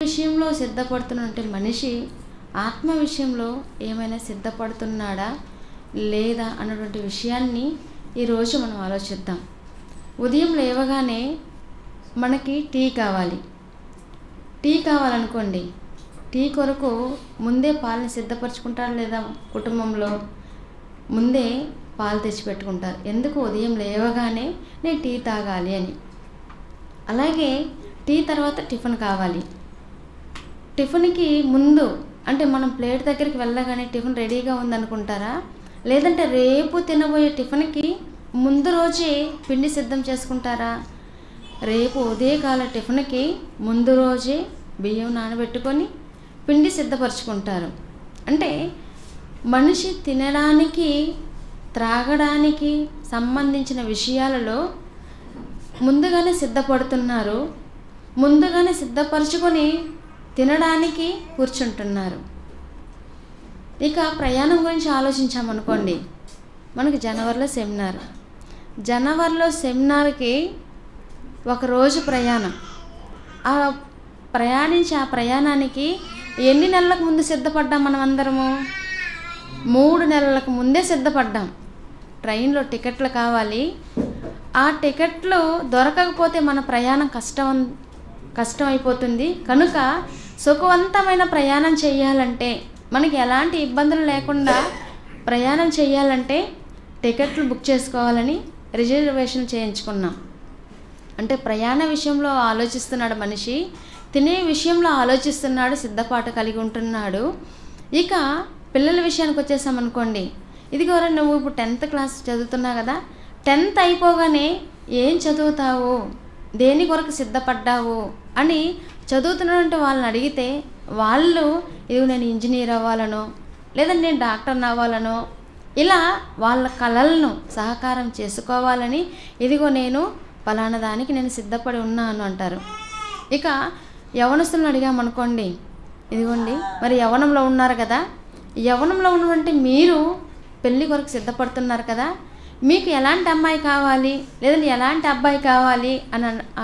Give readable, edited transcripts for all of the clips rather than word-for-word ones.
విషయంలో సిద్ధపడుతున్నట్టే మనిషి ఆత్మ విషయంలో ఏమైనా సిద్ధపడుతున్నాడా లేదా అన్నటువంటి విషయాన్ని ఈరోజు మనం ఆలోచిద్దాం. ఉదయం లేవగానే మనకి టీ కావాలనుకోండి, టీ కొరకు ముందే పాలను సిద్ధపరచుకుంటారు లేదా కుటుంబంలో ముందే పాలు తెచ్చిపెట్టుకుంటారు. ఎందుకు? ఉదయం లేవగానే నేను టీ తాగాలి అని. అలాగే టీ తర్వాత టిఫిన్ కావాలి. టిఫిన్కి ముందు అంటే మనం ప్లేట్ దగ్గరికి వెళ్ళగానే టిఫిన్ రెడీగా ఉందనుకుంటారా? లేదంటే రేపు తినబోయే టిఫిన్కి ముందు రోజే పిండి సిద్ధం చేసుకుంటారా? రేపు ఉదయకాల టిఫిన్కి ముందు రోజే బియ్యం నానబెట్టుకొని పిండి సిద్ధపరచుకుంటారు. అంటే మనిషి తినడానికి త్రాగడానికి సంబంధించిన విషయాలలో ముందుగానే సిద్ధపడుతున్నారు, ముందుగానే సిద్ధపరచుకొని తినడానికి కూర్చుంటున్నారు. ఇక ప్రయాణం గురించి ఆలోచించామనుకోండి, మనకి జనవరిలో సెమినార్కి ఒకరోజు ప్రయాణం. ఆ ప్రయాణానికి ఎన్ని నెలలకు ముందు సిద్ధపడ్డాం? మనం అందరము 3 నెలలకు ముందే సిద్ధపడ్డాం. ట్రైన్లో టికెట్లు కావాలి. ఆ టికెట్లు దొరకకపోతే మన ప్రయాణం కష్టం అయిపోతుంది. కనుక సుఖవంతమైన ప్రయాణం చేయాలంటే, మనకి ఎలాంటి ఇబ్బందులు లేకుండా ప్రయాణం చేయాలంటే టికెట్లు బుక్ చేసుకోవాలని రిజర్వేషన్ చేయించుకున్నాం. అంటే ప్రయాణ విషయంలో ఆలోచిస్తున్నాడు మనిషి, తినే విషయంలో ఆలోచిస్తున్నాడు, సిద్ధపాటు కలిగి ఉంటున్నాడు. ఇక పిల్లల విషయానికి వచ్చేసామనుకోండి, ఇదిగోరా నువ్వు ఇప్పుడు 10th క్లాస్ చదువుతున్నావు కదా, 10th అయిపోగానే ఏం చదువుతావు, దేని కొరకు సిద్ధపడ్డావు అని చదువుతున్నటువంటి వాళ్ళని అడిగితే వాళ్ళు ఇదిగో నేను ఇంజనీర్ అవ్వాలనో లేదంటే నేను డాక్టర్ని అవ్వాలనో ఇలా వాళ్ళ కలలను సహకారం చేసుకోవాలని ఇదిగో నేను పలానా దానికి నేను సిద్ధపడి ఉన్నాను అంటారు. ఇక యవనస్తులను అడిగామనుకోండి, ఇదిగోండి మరి యవనంలో ఉన్నారు కదా, యవనంలో ఉన్నటువంటి మీరు పెళ్ళి కొరకు సిద్ధపడుతున్నారు కదా, మీకు ఎలాంటి అమ్మాయి కావాలి లేదంటే ఎలాంటి అబ్బాయి కావాలి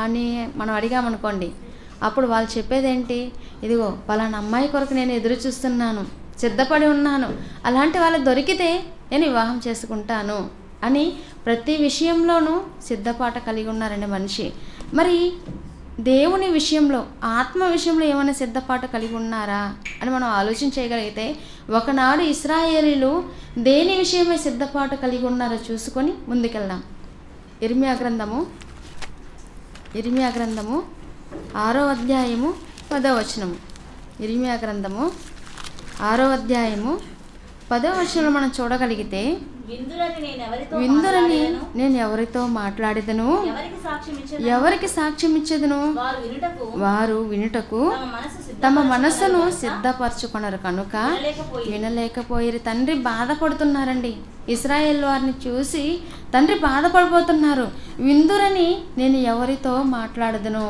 అని మనం అడిగామనుకోండి, అప్పుడు వాళ్ళు చెప్పేది ఏంటి? ఇదిగో పలానా అమ్మాయి కొరకు నేను ఎదురు చూస్తున్నాను, సిద్ధపడి ఉన్నాను, అలాంటి వాళ్ళు దొరికితే నేను వివాహం చేసుకుంటాను అని ప్రతి విషయంలోనూ సిద్ధపాటు కలిగి ఉన్నారండి మనిషి. మరి దేవుని విషయంలో, ఆత్మ విషయంలో ఏమైనా సిద్ధపాటు కలిగి ఉన్నారా అని మనం ఆలోచన చేయగలిగితే, ఒకనాడు ఇశ్రాయేలీలు దేని విషయమై సిద్ధపాటు కలిగి ఉన్నారో చూసుకొని ముందుకెళ్దాం. ఇర్మియా గ్రంథము 6వ అధ్యాయము 10వ వచనము. ఇర్మియా గ్రంథము 6వ అధ్యాయము 10వ వచనంలో మనం చూడగలిగితే, విందురని నేను ఎవరితో మాట్లాడేదను, ఎవరికి సాక్ష్యం ఇచ్చేదను, వారు వినుటకు తమ మనస్సును సిద్ధపరచుకున్నారు కనుక వినలేకపోయారు. తండ్రి బాధపడుతున్నారండి. ఇశ్రాయేల్ వారిని చూసి తండ్రి బాధపడిపోతున్నారు. విందురని నేను ఎవరితో మాట్లాడదును.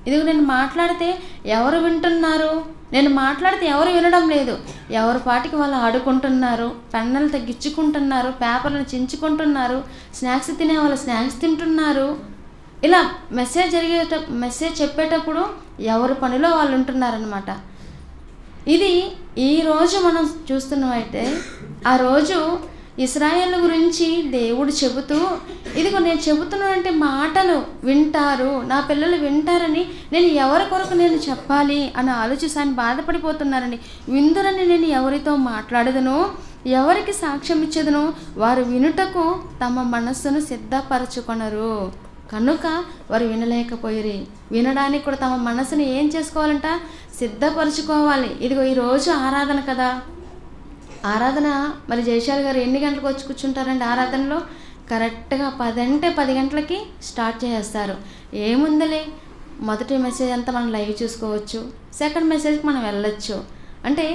ఇదిగో నేను మాట్లాడితే ఎవరు వింటున్నారు, నేను మాట్లాడితే ఎవరు వినడం లేదు, ఎవరి పాటికి వాళ్ళు ఆడుకుంటున్నారు, పెన్నులు తగ్గించుకుంటున్నారు, పేపర్లను చించుకుంటున్నారు, స్నాక్స్ తినే వాళ్ళు స్నాక్స్ తింటున్నారు. ఇలా మెసేజ్ చెప్పేటప్పుడు ఎవరి పనిలో వాళ్ళు ఉంటున్నారనమాట. ఇది ఈరోజు మనం చూస్తున్నామైతే, ఆ రోజు ఇశ్రాయేలు గురించి దేవుడు చెబుతూ, ఇదిగో నేను చెబుతున్నటువంటి మాటలు వింటారు, నా పిల్లలు వింటారని నేను ఎవరి కొరకు నేను చెప్పాలి అని ఆలోచిస్తే ఆయన బాధపడిపోతున్నారండి. విందురని నేను ఎవరితో మాట్లాడదును, ఎవరికి సాక్ష్యం ఇచ్చేదను, వారు వినుటకు తమ మనస్సును సిద్ధపరచుకొనరు కనుక వారు వినలేకపోయిరి. వినడానికి కూడా తమ మనసుని ఏం చేసుకోవాలంట? సిద్ధపరచుకోవాలి. ఇదిగో ఈరోజు ఆరాధన కదా, ఆరాధన మరి జయశాల్ గారు ఎన్ని గంటలకు వచ్చి కూర్చుంటారండి ఆరాధనలో? కరెక్ట్గా 10 అంటే 10 గంటలకి స్టార్ట్ చేసేస్తారు. ఏముందలే, మొదటి మెసేజ్ అంతా మనం లైవ్ చూసుకోవచ్చు, సెకండ్ మెసేజ్కి మనం వెళ్ళొచ్చు. అంటే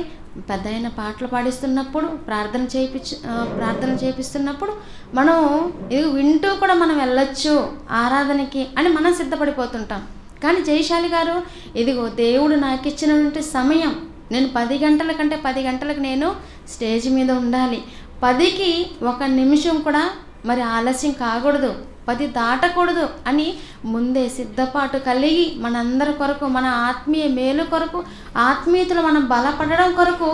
పెద్ద అయిన పాటలు పాడిస్తున్నప్పుడు ప్రార్థన చేపిస్తున్నప్పుడు మనం ఇది వింటూ కూడా మనం వెళ్ళొచ్చు ఆరాధనకి అని మనం సిద్ధపడిపోతుంటాం. కానీ జయశాలి గారు ఇదిగో దేవుడు నాకు ఇచ్చినటువంటి సమయం, నేను 10 గంటల కంటే 10 గంటలకు నేను స్టేజ్ మీద ఉండాలి, 10కి 1 నిమిషం కూడా మరి ఆలస్యం కాకూడదు, 10 దాటకూడదు అని ముందే సిద్ధపాటు కలిగి మనందరి కొరకు, మన ఆత్మీయ మేలు కొరకు, ఆత్మీయతలు మనం బలపడడం కొరకు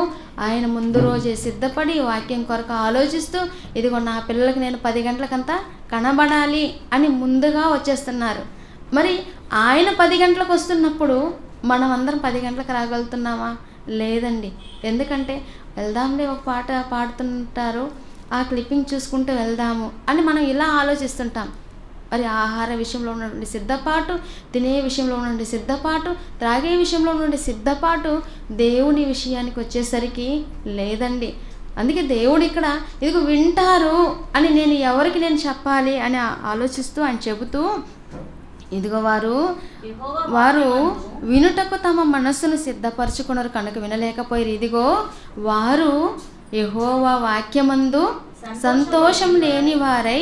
ఆయన ముందు రోజే సిద్ధపడి వాక్యం కొరకు ఆలోచిస్తూ, ఇదిగో నా పిల్లలకి నేను 10 గంటలకంతా కనబడాలి అని ముందుగా వచ్చేస్తున్నారు. మరి ఆయన 10 గంటలకు వస్తున్నప్పుడు మనం అందరం 10 గంటలకు రాగలుగుతున్నామా? లేదండి. ఎందుకంటే వెళ్దాంలే, ఒక పాట పాడుతుంటారు, ఆ క్లిప్పింగ్ చూసుకుంటూ వెళ్దాము అని మనం ఇలా ఆలోచిస్తుంటాం. మరి ఆహార విషయంలో ఉన్నటువంటి సిద్ధపాటు, తినే విషయంలో ఉన్నటువంటి సిద్ధపాటు, త్రాగే విషయంలో ఉన్నటువంటి సిద్ధపాటు దేవుని విషయానికి వచ్చేసరికి లేదండి. అందుకే దేవుడు ఇక్కడ ఇదిగో వింటారు అని నేను ఎవరికి నేను చెప్పాలి అని ఆలోచిస్తూ ఆయన చెబుతూ, ఇదిగో వారు వినుటకు తమ మనస్సును సిద్ధపరచుకున్నారు కనుక వినలేకపోయారు. ఇదిగో వారు యెహోవా వాక్యమందు సంతోషం లేని వారై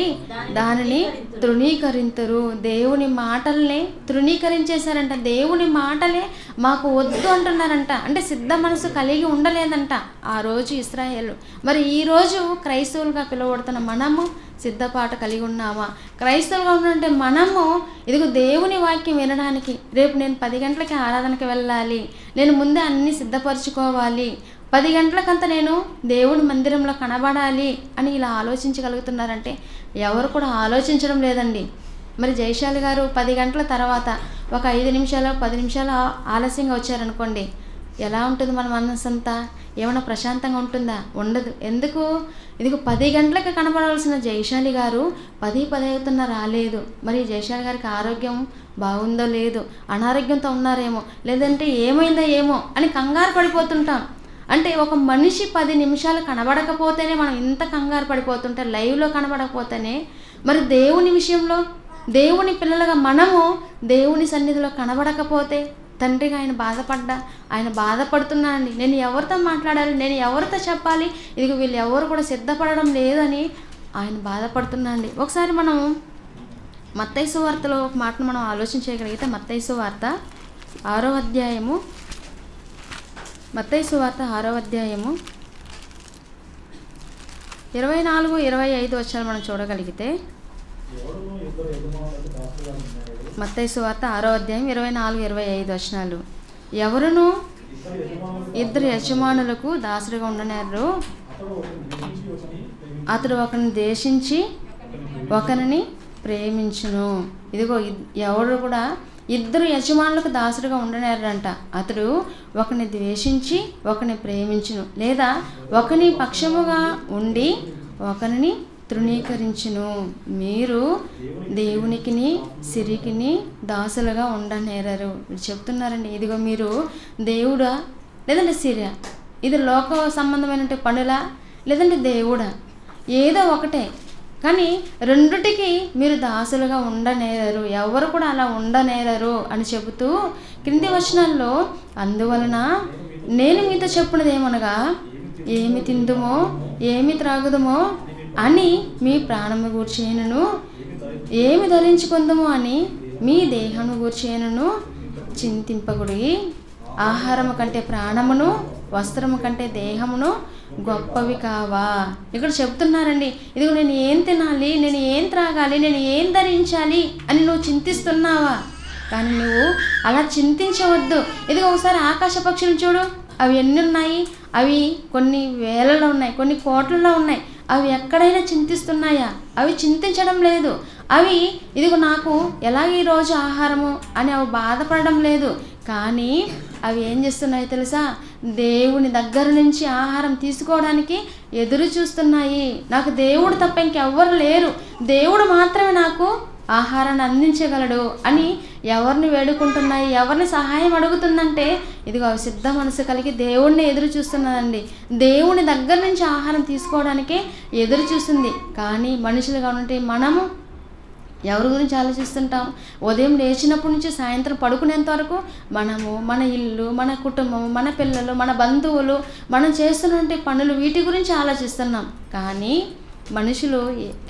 దానిని తృణీకరింతురు. దేవుని మాటల్ని తృణీకరించేశారంట. దేవుని మాటలే మాకు వద్దు అంటున్నారంట. అంటే సిద్ధ మనసు కలిగి ఉండలేదంట ఆ రోజు ఇశ్రాయేలు. మరి ఈరోజు క్రైస్తవులుగా పిలువబడుతున్న మనము సిద్ధపాటు కలిగి ఉన్నామా? క్రైస్తవులుగా ఉన్నంటే మనము ఇదిగో దేవుని వాక్యం వినడానికి, రేపు నేను 10 గంటలకి ఆరాధనకి వెళ్ళాలి, నేను ముందే అన్నీ సిద్ధపరచుకోవాలి, 10 గంటలకంతా నేను దేవుని మందిరంలో కనబడాలి అని ఇలా ఆలోచించగలుగుతున్నారంటే ఎవరు కూడా ఆలోచించడం లేదండి. మరి జయశాలి గారు 10 గంటల తర్వాత ఒక 5 నిమిషాలు 10 నిమిషాలు ఆలస్యంగా వచ్చారనుకోండి, ఎలా ఉంటుంది మన మనసంతా? ఏమైనా ప్రశాంతంగా ఉంటుందా? ఉండదు. ఎందుకు? ఇదిగో 10 గంటలకు కనబడాల్సిన జయశాలి గారు 10 అవుతున్నా రాలేదు. మరి జయశాలి గారికి ఆరోగ్యం బాగుందో లేదో, అనారోగ్యంతో ఉన్నారేమో, లేదంటే ఏమైందో ఏమో అని కంగారు పడిపోతుంటాం. అంటే ఒక మనిషి 10 నిమిషాలు కనబడకపోతేనే మనం ఇంత కంగారు పడిపోతుంటే, లైవ్లో కనబడకపోతేనే మరి దేవుని విషయంలో, దేవుని పిల్లలుగా మనము దేవుని సన్నిధిలో కనబడకపోతే, తండ్రిగా ఆయన బాధపడుతున్నానండి, నేను ఎవరితో మాట్లాడాలి, నేను ఎవరితో చెప్పాలి, ఇదిగో వీళ్ళు ఎవరు కూడా సిద్ధపడడం లేదని ఆయన బాధపడుతున్నాండి. ఒకసారి మనం మత్తయి సువార్తలో ఒక మాటను మనం ఆలోచించగలిగితే, మత్తయి సువార్త 6వ అధ్యాయము, మత్తయి సువార్త 6వ అధ్యాయము 24, 25 వచనాలు మనం చూడగలిగితే, మత్తయి సువార్త 6వ అధ్యాయం 24, 25 వచనాలు. ఎవరును 2 యజమానులకు దాసులుగా ఉండనేరు, అతడు ఒకరిని ద్వేషించి ఒకరిని ప్రేమించును. ఇదిగో ఎవరు కూడా 2 యజమానులకు దాసుడుగా ఉండనేరంట. అతడు ఒకరిని ద్వేషించి ఒకరిని ప్రేమించును, లేదా ఒకని పక్షముగా ఉండి ఒకరిని తృణీకరించును. మీరు దేవునికిని సిరికిని దాసులుగా ఉండనేరరు. చెప్తున్నారండి. ఇదిగో మీరు దేవుడా లేదంటే సిరియా, ఇది లోక సంబంధమైన పనులా లేదంటే దేవుడా, ఏదో ఒకటే, కానీ రెండిటికి మీరు దాసులుగా ఉండనేరరు, ఎవరు కూడా అలా ఉండనేరరు అని చెబుతూ క్రింది వచనాల్లో, అందువలన నేను మీతో చెప్పున్నదేమనగా, ఏమి తిందుమో ఏమి త్రాగుదమో అని మీ ప్రాణము గూర్చేయను, ఏమి ధరించుకుందమో అని మీ దేహము గూర్చేయను చింతింపకుడి. ఆహారము కంటే ప్రాణమును, వస్త్రము కంటే దేహమును గొప్పవి కావా. ఇక్కడ చెప్తున్నారండి. ఇదిగో నేను ఏం తినాలి, నేను ఏం త్రాగాలి, నేను ఏం ధరించాలి అని నువ్వు చింతిస్తున్నావా? కానీ నువ్వు అలా చింతించవద్దు. ఇదిగో ఒకసారి ఆకాశ పక్షులు చూడు, అవి ఎన్ని ఉన్నాయి? అవి కొన్ని వేలలో ఉన్నాయి, కొన్ని కోట్లలో ఉన్నాయి. అవి ఎక్కడైనా చింతిస్తున్నాయా? అవి చింతించడం లేదు. అవి ఇదిగో నాకు ఎలాగ ఈరోజు ఆహారము అని అవి బాధపడడం లేదు. కానీ అవి ఏం చేస్తున్నాయి తెలుసా? దేవుని దగ్గర నుంచి ఆహారం తీసుకోవడానికి ఎదురు చూస్తున్నాయి. నాకు దేవుడు తప్ప ఇంకెవ్వరు లేరు, దేవుడు మాత్రమే నాకు ఆహారాన్ని అందించగలడు అని ఎవరిని వేడుకుంటున్నాయి, ఎవరిని సహాయం అడుగుతుందంటే, ఇదిగో సిద్ధ మనసు కలిగి దేవుడిని ఎదురు చూస్తున్నదండి. దేవుని దగ్గర నుంచి ఆహారం తీసుకోవడానికే ఎదురు చూస్తుంది. కానీ మనుషులుగా ఉంటే మనము ఎవరి గురించి ఆలోచిస్తుంటాం? ఉదయం లేచినప్పటి నుంచి సాయంత్రం పడుకునేంత వరకు మనము, మన ఇల్లు, మన కుటుంబం, మన పిల్లలు, మన బంధువులు, మనం చేస్తున్నటువంటి పనులు, వీటి గురించి ఆలోచిస్తున్నాం. కానీ మనుషులు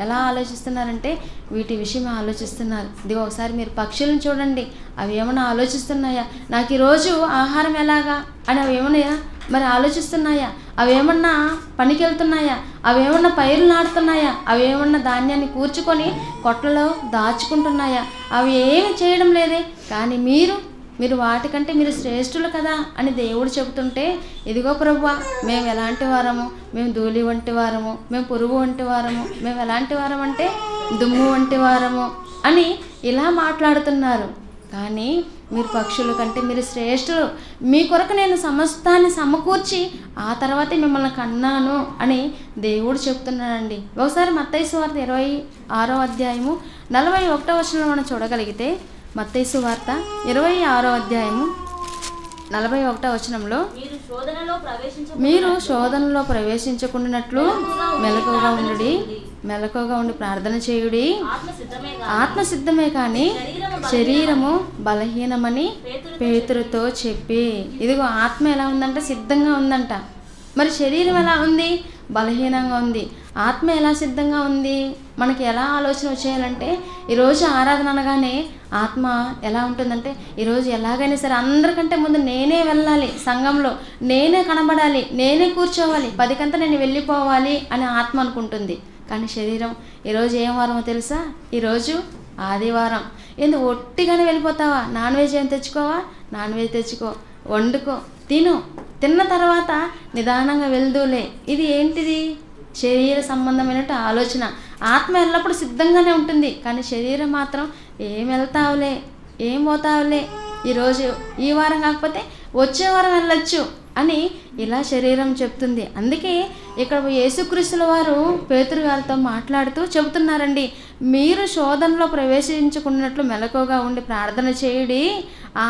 ఎలా ఆలోచిస్తున్నారంటే వీటి విషయం ఆలోచిస్తున్నారు. ఇదిగో ఒకసారి మీరు పక్షులను చూడండి, అవి ఏమైనా ఆలోచిస్తున్నాయా? నాకు ఈరోజు ఆహారం ఎలాగా అని అవి ఏమైనా మరి ఆలోచిస్తున్నాయా? అవేమన్నా పనికి వెళ్తున్నాయా? అవేమన్నా పైరులు నాటుతున్నాయా? అవేమన్నా ధాన్యాన్ని కూర్చుకొని కొట్లలో దాచుకుంటున్నాయా? అవి ఏమి చేయడం లేదే. కానీ మీరు వాటికంటే మీరు శ్రేష్ఠులు కదా అని దేవుడు చెబుతుంటే, ఇదిగో ప్రభువా, మేము ఎలాంటి వారము? మేము ధూళి వంటి వారము, మేము పురుగు వంటి వారము, మేము ఎలాంటి వారం అంటే దుమ్ము వంటి వారము అని ఇలా మాట్లాడుతున్నారు. కానీ మీరు పక్షుల కంటే మీరు శ్రేష్ఠులు, మీ కొరకు నేను సమస్తాన్ని సమకూర్చి ఆ తర్వాతే మిమ్మల్ని కన్నాను అని దేవుడు చెప్తున్నాడండి. ఒకసారి మత్తయి సువార్త 26వ అధ్యాయము 41వ వచనంలో మనం చూడగలిగితే, మత్తయి సువార్త 26వ అధ్యాయము 41వ వచనంలో, మీరు శోధనలో ప్రవేశించకుండానట్లు మెలకువగా ఉండి ప్రార్థన చేయుడి. ఆత్మ సిద్ధమే కానీ శరీరము బలహీనమని పేతురుతో చెప్పి. ఇదిగో ఆత్మ ఎలా ఉందంట? సిద్ధంగా ఉందంట. మరి శరీరం ఎలా ఉంది? బలహీనంగా ఉంది. ఆత్మ ఎలా సిద్ధంగా ఉంది? మనకి ఎలా ఆలోచన వచ్చేయాలంటే, ఈరోజు ఆరాధన అనగానే ఆత్మ ఎలా ఉంటుందంటే, ఈరోజు ఎలాగైనా సరే అందరికంటే ముందు నేనే వెళ్ళాలి, సంఘంలో నేనే కనబడాలి, నేనే కూర్చోవాలి, 10 నేను వెళ్ళిపోవాలి అని ఆత్మ అనుకుంటుంది. కానీ శరీరం ఈరోజు ఏం వారమో తెలుసా? ఈరోజు ఆదివారం. ఎందుకు ఒట్టిగానే వెళ్ళిపోతావా? నాన్ వెజ్ ఏం తెచ్చుకోవా? నాన్ వెజ్ తెచ్చుకో, వండుకో, తిన్న తర్వాత నిదానంగా వెళ్దూలే. ఇది ఏంటిది? శరీర సంబంధమైనట్టు ఆలోచన. ఆత్మ ఎల్లప్పుడూ సిద్ధంగానే ఉంటుంది, కానీ శరీరం మాత్రం ఏం వెళ్తావులే, ఏం పోతావులే, ఈరోజు ఈ వారం కాకపోతే వచ్చే వారం వెళ్ళొచ్చు అని ఇలా శరీరం చెప్తుంది. అందుకే ఇక్కడ యేసుక్రీస్తుల వారు పేతురు గారితో మాట్లాడుతూ చెబుతున్నారండి, మీరు శోధనలో ప్రవేశించుకున్నట్లు మెలకువగా ఉండి ప్రార్థన చేయుడి.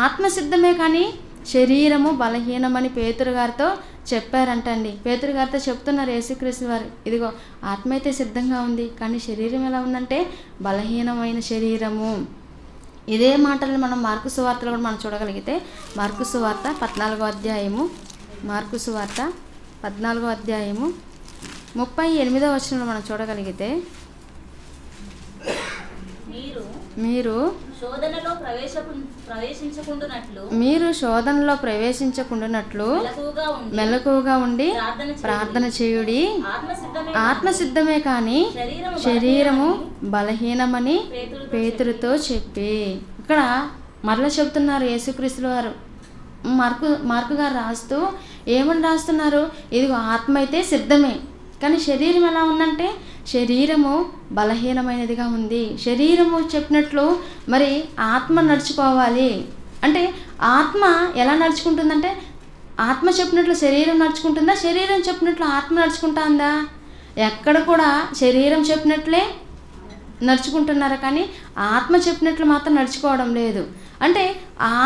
ఆత్మ సిద్ధమే కానీ శరీరము బలహీనమని పేతురు గారితో చెప్పారంటండి. పేతురు గారితో చెప్తున్నారు యేసుక్రీస్తు వారు, ఇదిగో ఆత్మ అయితే సిద్ధంగా ఉంది, కానీ శరీరం ఎలా ఉందంటే బలహీనమైన శరీరము. ఇదే మాటలను మనం మార్కు సువార్తలో కూడా మనం చూడగలిగితే, మార్కు సువార్త 14వ అధ్యాయము 38వ వచనంలో మనం చూడగలిగితే, మీరు శోధనలో ప్రవేశించకుండానట్లు మెలకువగా ఉండి ప్రార్థన చేయుడి. ఆత్మ సిద్ధమే కానీ శరీరము బలహీనమని పేతురుతో చెప్పి. ఇక్కడ మరలా చెబుతున్నారు యేసుక్రీస్తుల వారు. మార్కు గారు రాస్తూ ఏమని రాస్తున్నారు? ఇదిగో ఆత్మ అయితే సిద్ధమే, కానీ శరీరం ఎలా ఉందంటే శరీరము బలహీనమైనదిగా ఉంది. శరీరము చెప్పినట్లు మరి ఆత్మ నడుచుకోవాలి. అంటే ఆత్మ ఎలా నడుచుకుంటుందంటే, ఆత్మ చెప్పినట్లు శరీరం నడుచుకుంటుందా? శరీరం చెప్పినట్లు ఆత్మ నడుచుకుంటుందా? ఎక్కడ కూడా శరీరం చెప్పినట్లే నడుచుకుంటున్నారు, కానీ ఆత్మ చెప్పినట్లు మాత్రం నడుచుకోవడం లేదు. అంటే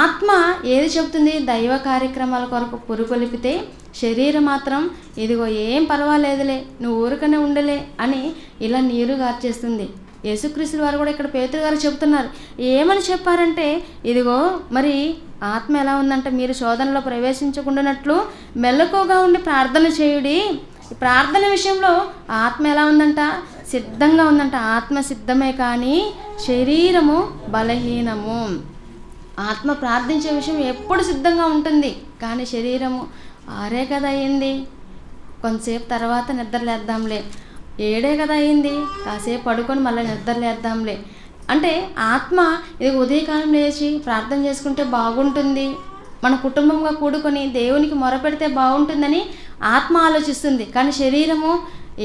ఆత్మ ఏది చెబుతుంది? దైవ కార్యక్రమాల కొరకు పురుగొలిపితే శరీరం మాత్రం ఇదిగో ఏం పర్వాలేదులే, నువ్వు ఊరికనే ఉండలే అని ఇలా నీరు గార్చేస్తుంది. యేసుక్రీస్తు వారు కూడా ఇక్కడ పేతురు గారు చెబుతున్నారు. ఏమని చెప్పారంటే, ఇదిగో మరి ఆత్మ ఎలా ఉందంటే, మీరు శోధనలో ప్రవేశించకుండానట్లు మెలకువగా ఉండి ప్రార్థన చేయుడి. ప్రార్థన విషయంలో ఆత్మ ఎలా ఉందంట? సిద్ధంగా ఉందంట. ఆత్మ సిద్ధమే కానీ శరీరము బలహీనము. ఆత్మ ప్రార్థించే విషయం ఎప్పుడు సిద్ధంగా ఉంటుంది, కానీ శరీరము ఆరే కదా అయింది, కొంతసేపు తర్వాత నిద్రలేద్దాంలే, 7 కదా అయింది, కాసేపు పడుకొని మళ్ళీ నిద్రలేద్దాంలే అంటే ఆత్మ ఇది ఉదయకాలం లేచి ప్రార్థన చేసుకుంటే బాగుంటుంది, మన కుటుంబంగా కూడుకొని దేవునికి మొరపెడితే బాగుంటుందని ఆత్మ ఆలోచిస్తుంది. కానీ శరీరము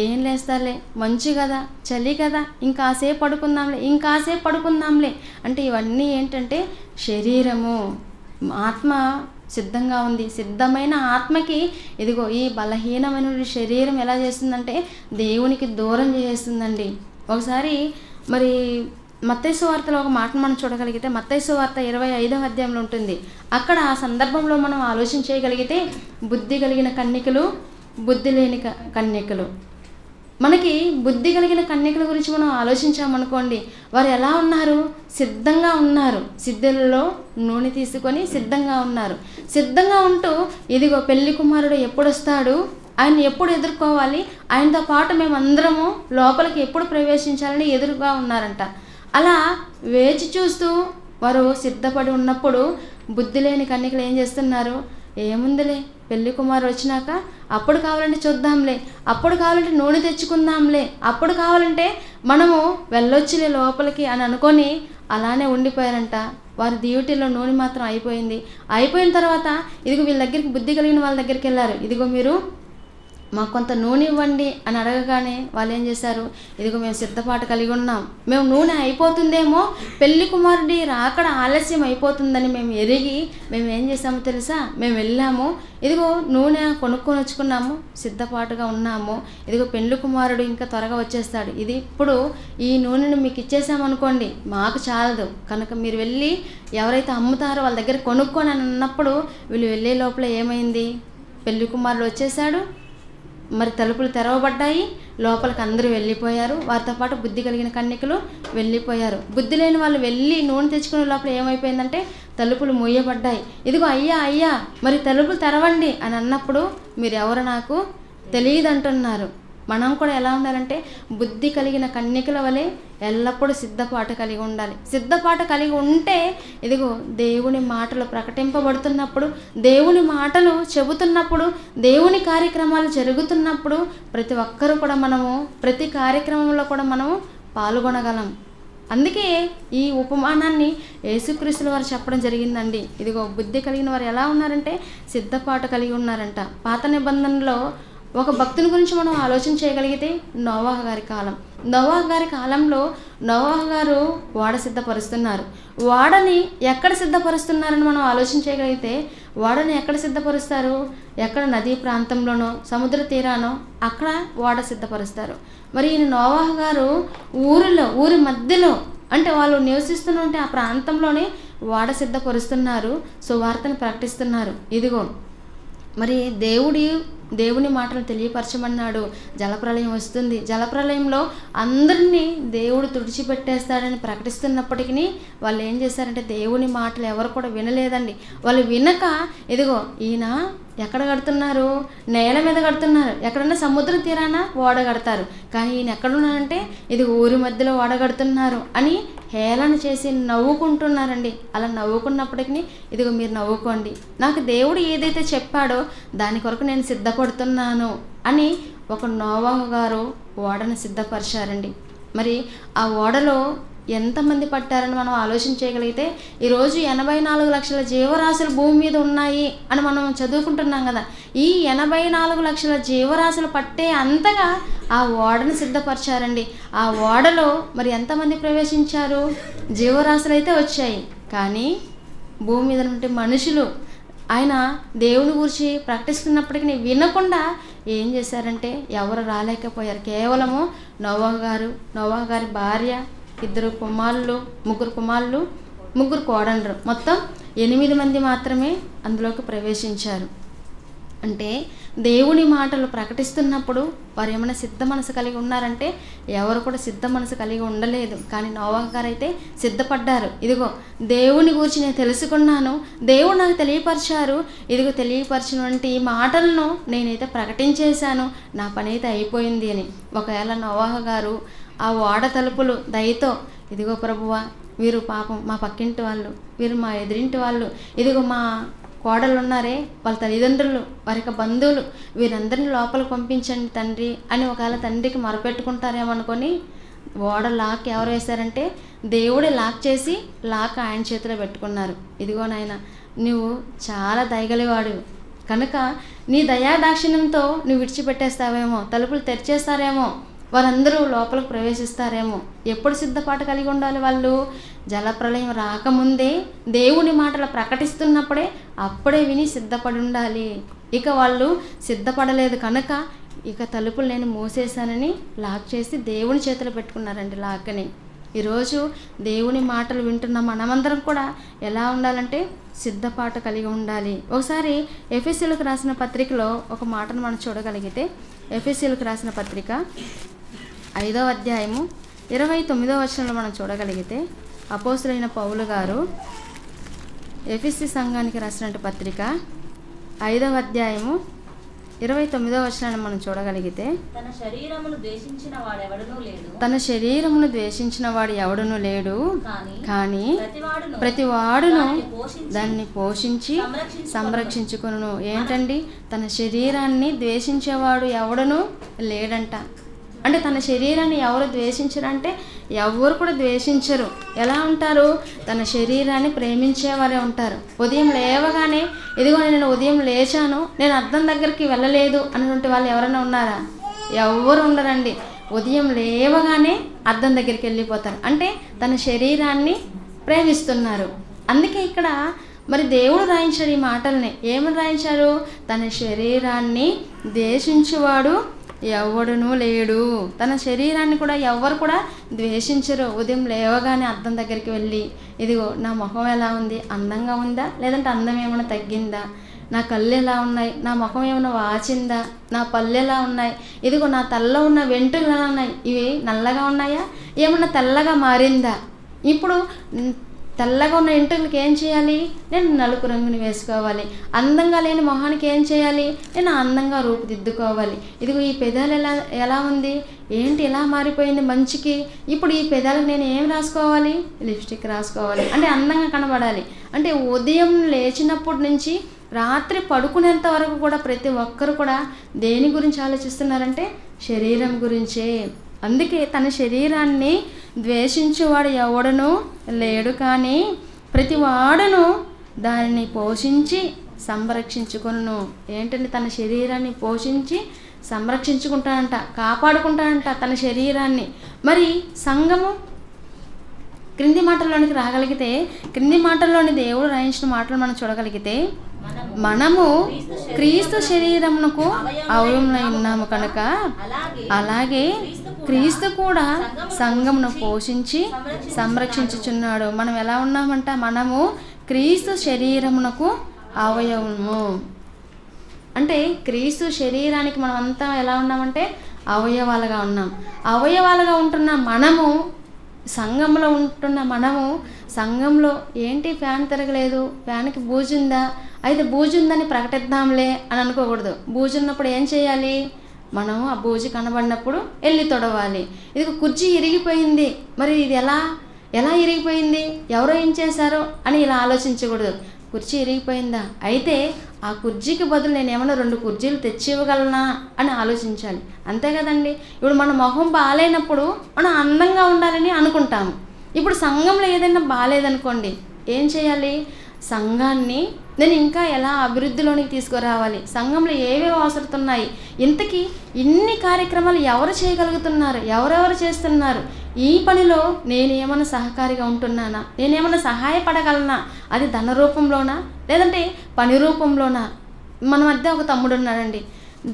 ఏం లేస్తాలే, మంచి కదా, చలి కదా, ఇంకాసేపు పడుకుందాంలే అంటే ఇవన్నీ ఏంటంటే శరీరము. ఆత్మ సిద్ధంగా ఉంది. సిద్ధమైన ఆత్మకి ఇదిగో ఈ బలహీనమైన శరీరం ఎలా చేస్తుందంటే దేవునికి దూరం చేస్తుందండి. ఒకసారి మరి మత్తయి సువార్తలో ఒక మాట మనం చూడగలిగితే, మత్తయి సువార్త 25వ అధ్యాయంలో ఉంటుంది. అక్కడ ఆ సందర్భంలో మనం ఆలోచన చేయగలిగితే, బుద్ధి కలిగిన కన్యకలు, బుద్ధి లేని కన్యకలు. మనకి బుద్ధి కలిగిన కన్యకల గురించి మనం ఆలోచించామనుకోండి, వారు ఎలా ఉన్నారు? సిద్ధంగా ఉన్నారు. సిద్ధులలో నూనె తీసుకొని సిద్ధంగా ఉన్నారు. సిద్ధంగా ఉంటూ ఇదిగో పెళ్లి కుమారుడు ఎప్పుడు వస్తాడు, ఆయన ఎప్పుడు ఎదుర్కోవాలి, ఆయనతో పాటు మేమందరము లోపలికి ఎప్పుడు ప్రవేశించాలని ఎదురుగా ఉన్నారంట. అలా వేచి చూస్తూ వారు సిద్ధపడి ఉన్నప్పుడు బుద్ధి లేని కన్యకలు ఏం చేస్తున్నారు? ఏముందిలే పెళ్లి కుమారుడు వచ్చినాక అప్పుడు కావాలంటే చూద్దాంలే, అప్పుడు కావాలంటే నూనె తెచ్చుకుందాంలే, అప్పుడు కావాలంటే మనము వెళ్ళొచ్చులే లోపలికి అని అనుకొని అలానే ఉండిపోయారంట. వారి డ్యూటీలో నూనె మాత్రం అయిపోయింది. అయిపోయిన తర్వాత ఇదిగో వీళ్ళ దగ్గరికి బుద్ధి కలిగిన వాళ్ళ దగ్గరికి వెళ్ళారు. ఇదిగో మీరు మాకు కొంత నూనె ఇవ్వండి అని అడగగానే వాళ్ళు ఏం చేశారు, ఇదిగో మేము సిద్ధపాటు కలిగి ఉన్నాం, మేము నూనె అయిపోతుందేమో, పెళ్లి కుమారుడి రాకడ ఆలస్యం అయిపోతుందని మేము ఎరిగి మేము ఏం చేసామో తెలుసా, మేము వెళ్ళాము, ఇదిగో నూనె కొనుక్కొని వచ్చుకున్నాము, సిద్ధపాటుగా ఉన్నాము, ఇదిగో పెళ్లి కుమారుడు ఇంకా త్వరగా వచ్చేస్తాడు, ఇది ఇప్పుడు ఈ నూనెను మీకు ఇచ్చేసామనుకోండి మాకు చాలదు, కనుక మీరు వెళ్ళి ఎవరైతే అమ్ముతారో వాళ్ళ దగ్గర కొనుక్కొని అని అన్నప్పుడు వీళ్ళు వెళ్ళే లోపల ఏమైంది, పెళ్లి కుమారుడు వచ్చేసాడు, మరి తలుపులు తెరవబడ్డాయి, లోపలికి అందరూ వెళ్ళిపోయారు, వారితో పాటు బుద్ధి కలిగిన కన్యకలు వెళ్ళిపోయారు. బుద్ధి లేని వాళ్ళు వెళ్ళి నూనె తెచ్చుకునే లోపల ఏమైపోయిందంటే తలుపులు మూయబడ్డాయి. ఇదిగో అయ్యా అయ్యా మరి తలుపులు తెరవండి అని అన్నప్పుడు మీరు ఎవరు నాకు తెలియదు అంటున్నారు. మనం కూడా ఎలా ఉండాలంటే బుద్ధి కలిగిన కన్యకల వలె ఎల్లప్పుడూ సిద్ధపాటు కలిగి ఉండాలి. సిద్ధపాటు కలిగి ఉంటే ఇదిగో దేవుని మాటలు ప్రకటింపబడుతున్నప్పుడు, దేవుని మాటలు చెబుతున్నప్పుడు, దేవుని కార్యక్రమాలు జరుగుతున్నప్పుడు ప్రతి ఒక్కరూ కూడా ప్రతి కార్యక్రమంలో కూడా మనము పాల్గొనగలం. అందుకే ఈ ఉపమానాన్ని యేసుక్రీస్తుల వారు చెప్పడం జరిగిందండి. ఇదిగో బుద్ధి కలిగిన వారు ఎలా ఉన్నారంటే సిద్ధపాటు కలిగి ఉన్నారంట. పాత నిబంధనలో ఒక భక్తుని గురించి మనం ఆలోచన చేయగలిగితే నోవాహు గారి కాలం. నోవాహు గారి కాలంలో నోవాహు గారు ఓడ సిద్ధపరుస్తున్నారు. ఓడని ఎక్కడ సిద్ధపరుస్తున్నారని మనం ఆలోచన చేయగలిగితే ఓడని ఎక్కడ సిద్ధపరుస్తారు, ఎక్కడ నదీ ప్రాంతంలోనో సముద్ర తీరానో అక్కడ ఓడ సిద్ధపరుస్తారు. మరి ఈయన నోవాహు గారు ఊరి మధ్యలో అంటే వాళ్ళు నివసిస్తుంటే ఆ ప్రాంతంలోనే ఓడ సిద్ధపరుస్తున్నారు, సువార్తను ప్రకటిస్తున్నారు. ఇదిగో మరి దేవుని మాటలు తెలియపరచమన్నాడు. జలప్రలయం వస్తుంది, జలప్రలయంలో అందరినీ దేవుడు తుడిచిపెట్టేస్తాడని ప్రకటిస్తున్నప్పటికీ వాళ్ళు ఏం చేశారంటే దేవుని మాటలు ఎవరు కూడా వినలేదండి. వాళ్ళు వినక ఇదిగో ఈయన ఎక్కడ కడుతున్నారు, నేల మీద కడుతున్నారు, ఎక్కడన్నా సముద్ర తీరాన ఓడ కడతారు, కానీ ఈయన ఎక్కడున్నారంటే ఇది ఊరి మధ్యలో ఓడ కడుతున్నారు అని హేళన చేసి నవ్వుకుంటున్నారండి. అలా నవ్వుకున్నప్పటికీ ఇదిగో మీరు నవ్వుకోండి, నాకు దేవుడు ఏదైతే చెప్పాడో దాని కొరకు నేను సిద్ధపడుతున్నాను అని ఒక నోవాహు గారు ఓడను సిద్ధపరిచారండి. మరి ఆ ఓడలో ఎంతమంది పట్టారని మనం ఆలోచన చేయగలిగితే ఈరోజు 84 లక్షల జీవరాశులు భూమి మీద ఉన్నాయి అని మనం చదువుకుంటున్నాం కదా. ఈ 84 లక్షల జీవరాశులు పట్టే అంతగా ఆ ఓడను సిద్ధపరిచారండి. ఆ ఓడలో మరి ఎంతమంది ప్రవేశించారు, జీవరాశులు అయితే వచ్చాయి, కానీ భూమి మీద ఉంటే మనుషులు ఆయన దేవుని గురించి ప్రకటిస్తున్నప్పటికీ వినకుండా ఏం చేశారంటే ఎవరు రాలేకపోయారు. కేవలము నోవాహు గారి భార్య, 2 కుమారులు, 3 కుమారులు, 3 కోడళ్ళు, మొత్తం 8 మంది మాత్రమే అందులోకి ప్రవేశించారు. అంటే దేవుని మాటలు ప్రకటిస్తున్నప్పుడు వారు ఏమైనా సిద్ధ మనసు కలిగి ఉన్నారంటే ఎవరు కూడా సిద్ధ మనసు కలిగి ఉండలేదు. కానీ నోవాహు గారు అయితే సిద్ధపడ్డారు. ఇదిగో దేవుని గురించి నేను తెలుసుకున్నాను, దేవుడు నాకు తెలియపరిచారు, ఇదిగో తెలియపరిచినటువంటి ఈ మాటలను నేనైతే ప్రకటించేశాను, నా పని అయితే అయిపోయింది అని. ఒకవేళ నోవాహు గారు ఆ ఓడ తలుపులు దయతో ఇదిగో ప్రభువా వీరు పాపం మా పక్కింటి వాళ్ళు, వీరు మా ఎదురింటి వాళ్ళు, ఇదిగో మా కోడలు ఉన్నారే వాళ్ళ తల్లిదండ్రులు, వారి యొక్క బంధువులు, వీరందరినీ లోపలికి పంపించండి తండ్రి అని ఒకవేళ తండ్రికి మొరపెట్టుకుంటారేమనుకొని ఓడ లాక్ ఎవరు వేశారంటే దేవుడే లాక్ చేసి లాక్ ఆయన చేతిలో పెట్టుకున్నారు. ఇదిగో నాయన నువ్వు చాలా దయగలివాడు కనుక నీ దయాదాక్షిణ్యంతో నువ్వు విడిచిపెట్టేస్తావేమో, తలుపులు తెరిచేస్తారేమో, వారందరూ లోపలికి ప్రవేశిస్తారేమో. ఎప్పుడు సిద్ధపాటు కలిగి ఉండాలి వాళ్ళు? జలప్రలయం రాకముందే దేవుని మాటలు ప్రకటిస్తున్నప్పుడే అప్పుడే విని సిద్ధపడి ఉండాలి. ఇక వాళ్ళు సిద్ధపడలేదు కనుక ఇక తలుపులు నేను మూసేశానని లాక్ చేసి దేవుని చేతిలో పెట్టుకున్నారండి లాక్ని. ఈరోజు దేవుని మాటలు వింటున్న మనమందరం కూడా ఎలా ఉండాలంటే సిద్ధపాటు కలిగి ఉండాలి. ఒకసారి ఎఫెసీయులకు రాసిన పత్రికలో ఒక మాటను మనం చూడగలిగితే, ఎఫెసీయులకు రాసిన పత్రిక 5వ అధ్యాయము 29వ వచనంలో మనం చూడగలిగితే అపోస్తులైన పౌలు గారు ఎఫెసీ సంఘానికి రాసినటువంటి పత్రిక 5వ అధ్యాయము 29వ వచనాన్ని మనం చూడగలిగితే, తన శరీరమును ద్వేషించిన వాడు ఎవడునూ లేడు, కానీ ప్రతివాడును ప్రతివాడును దాన్ని పోషించి సంరక్షించుకొనును. ఏంటండి? తన శరీరాన్ని ద్వేషించేవాడు ఎవడునూ లేడంట. అంటే తన శరీరాన్ని ఎవరు ద్వేషించరంటే ఎవరు కూడా ద్వేషించరు. ఎలా ఉంటారు? తన శరీరాన్ని ప్రేమించేవారే ఉంటారు. ఉదయం లేవగానే ఇదిగో నేను ఉదయం లేచాను, నేను అద్దం దగ్గరికి వెళ్ళలేదు అన్నటువంటి వాళ్ళు ఎవరైనా ఉన్నారా? ఎవరు ఉండరండి. ఉదయం లేవగానే అద్దం దగ్గరికి వెళ్ళిపోతారు. అంటే తన శరీరాన్ని ప్రేమిస్తున్నారు. అందుకే ఇక్కడ మరి దేవుడు రాయించాడు ఈ మాటల్ని. ఏమని రాయించారు? తన శరీరాన్ని ద్వేషించువాడు ఎవడునూ లేడు. తన శరీరాన్ని కూడా ఎవరు కూడా ద్వేషించరు. ఉదయం లేవగానే అద్దం దగ్గరికి వెళ్ళి ఇదిగో నా ముఖం ఎలా ఉంది, అందంగా ఉందా, లేదంటే అందం ఏమైనా తగ్గిందా, నా కళ్ళు ఎలా ఉన్నాయి, నా ముఖం ఏమైనా వాచిందా, నా పళ్ళు ఎలా ఉన్నాయి, ఇదిగో నా తలలో ఉన్న వెంట్రుకలు ఎలా ఉన్నాయి, ఇవి నల్లగా ఉన్నాయా, ఏమన్నా తెల్లగా మారిందా, ఇప్పుడు తెల్లగా ఉన్న వెంట్రుకలకి ఏం చేయాలి? నేను నలుపు రంగుని వేసుకోవాలి. అందంగా లేని మొహానికి ఏం చేయాలి? నేను అందంగా రూపుదిద్దుకోవాలి. ఇదిగో ఈ పెదాలు ఎలా ఉంది, ఏంటి ఎలా మారిపోయింది మంచికి, ఇప్పుడు ఈ పెదాలకు నేను ఏం రాసుకోవాలి? లిప్స్టిక్ రాసుకోవాలి. అంటే అందంగా కనబడాలి. అంటే ఉదయం లేచినప్పటి నుంచి రాత్రి పడుకునేంత వరకు కూడా ప్రతి ఒక్కరు కూడా దేని గురించి ఆలోచిస్తున్నారంటే శరీరం గురించే. అందుకే తన శరీరాన్ని ద్వేషించువాడు ఎవడనూ లేడు, కానీ ప్రతి వాడును దానిని పోషించి సంరక్షించుకొనును. ఏంటంటే తన శరీరాన్ని పోషించి సంరక్షించుకుంటాడంట, కాపాడుకుంటాడంట తన శరీరాన్ని. మరి సంఘము క్రింది మాటల్లోనికి రాగలిగితే, క్రింది మాటల్లోని దేవుడు రాయించిన మాటలు మనం చూడగలిగితే, మనము క్రీస్తు శరీరమునకు అవయవములై ఉన్నాము కనుక అలాగే క్రీస్తు కూడా సంఘమును పోషించి సంరక్షించుచున్నాడు. మనం ఎలా ఉన్నామంట? మనము క్రీస్తు శరీరమునకు అవయవము. అంటే క్రీస్తు శరీరానికి మనం అంతా ఎలా ఉన్నామంటే అవయవాలుగా ఉన్నాం. అవయవాలుగా ఉంటున్న మనము, సంఘంలో ఉంటున్న మనము, సంఘంలో ఏంటి ఫ్యాన్ తిరగలేదు, ఫ్యాన్కి బూజుందా, అయితే బూజుందని ప్రకటిద్దాంలే అని అనుకోకూడదు. బూజు ఉన్నప్పుడు ఏం చేయాలి? మనం ఆ బూజు కనబడినప్పుడు వెళ్ళి తొడవాలి. ఇది కుర్చీ ఇరిగిపోయింది, మరి ఇది ఎలా ఇరిగిపోయింది, ఎవరో ఏం చేశారో అని ఇలా ఆలోచించకూడదు. కుర్చీ ఇరిగిపోయిందా, అయితే ఆ కుర్చీకి బదులు నేను ఏమైనా 2 కుర్చీలు తెచ్చి ఇవ్వగలనా అని ఆలోచించాలి. అంతే కదండి. ఇప్పుడు మన మొహం బాగాలేనప్పుడు మనం అందంగా ఉండాలని అనుకుంటాము. ఇప్పుడు సంఘంలో ఏదైనా బాగాలేదనుకోండి, ఏం చేయాలి? సంఘాన్ని నేను ఇంకా ఎలా అభివృద్ధిలోనికి తీసుకురావాలి, సంఘంలో ఏవేవి అవసరతున్నాయి, ఇంతకీ ఇన్ని కార్యక్రమాలు ఎవరు చేయగలుగుతున్నారు, ఎవరెవరు చేస్తున్నారు, ఈ పనిలో నేను ఏమైనా సహకారిగా ఉంటున్నానా, నేనేమైనా సహాయపడగలనా, అది ధన రూపంలోనా లేదంటే పని రూపంలోనా. మన మధ్య ఒక తమ్ముడు ఉన్నాడండి,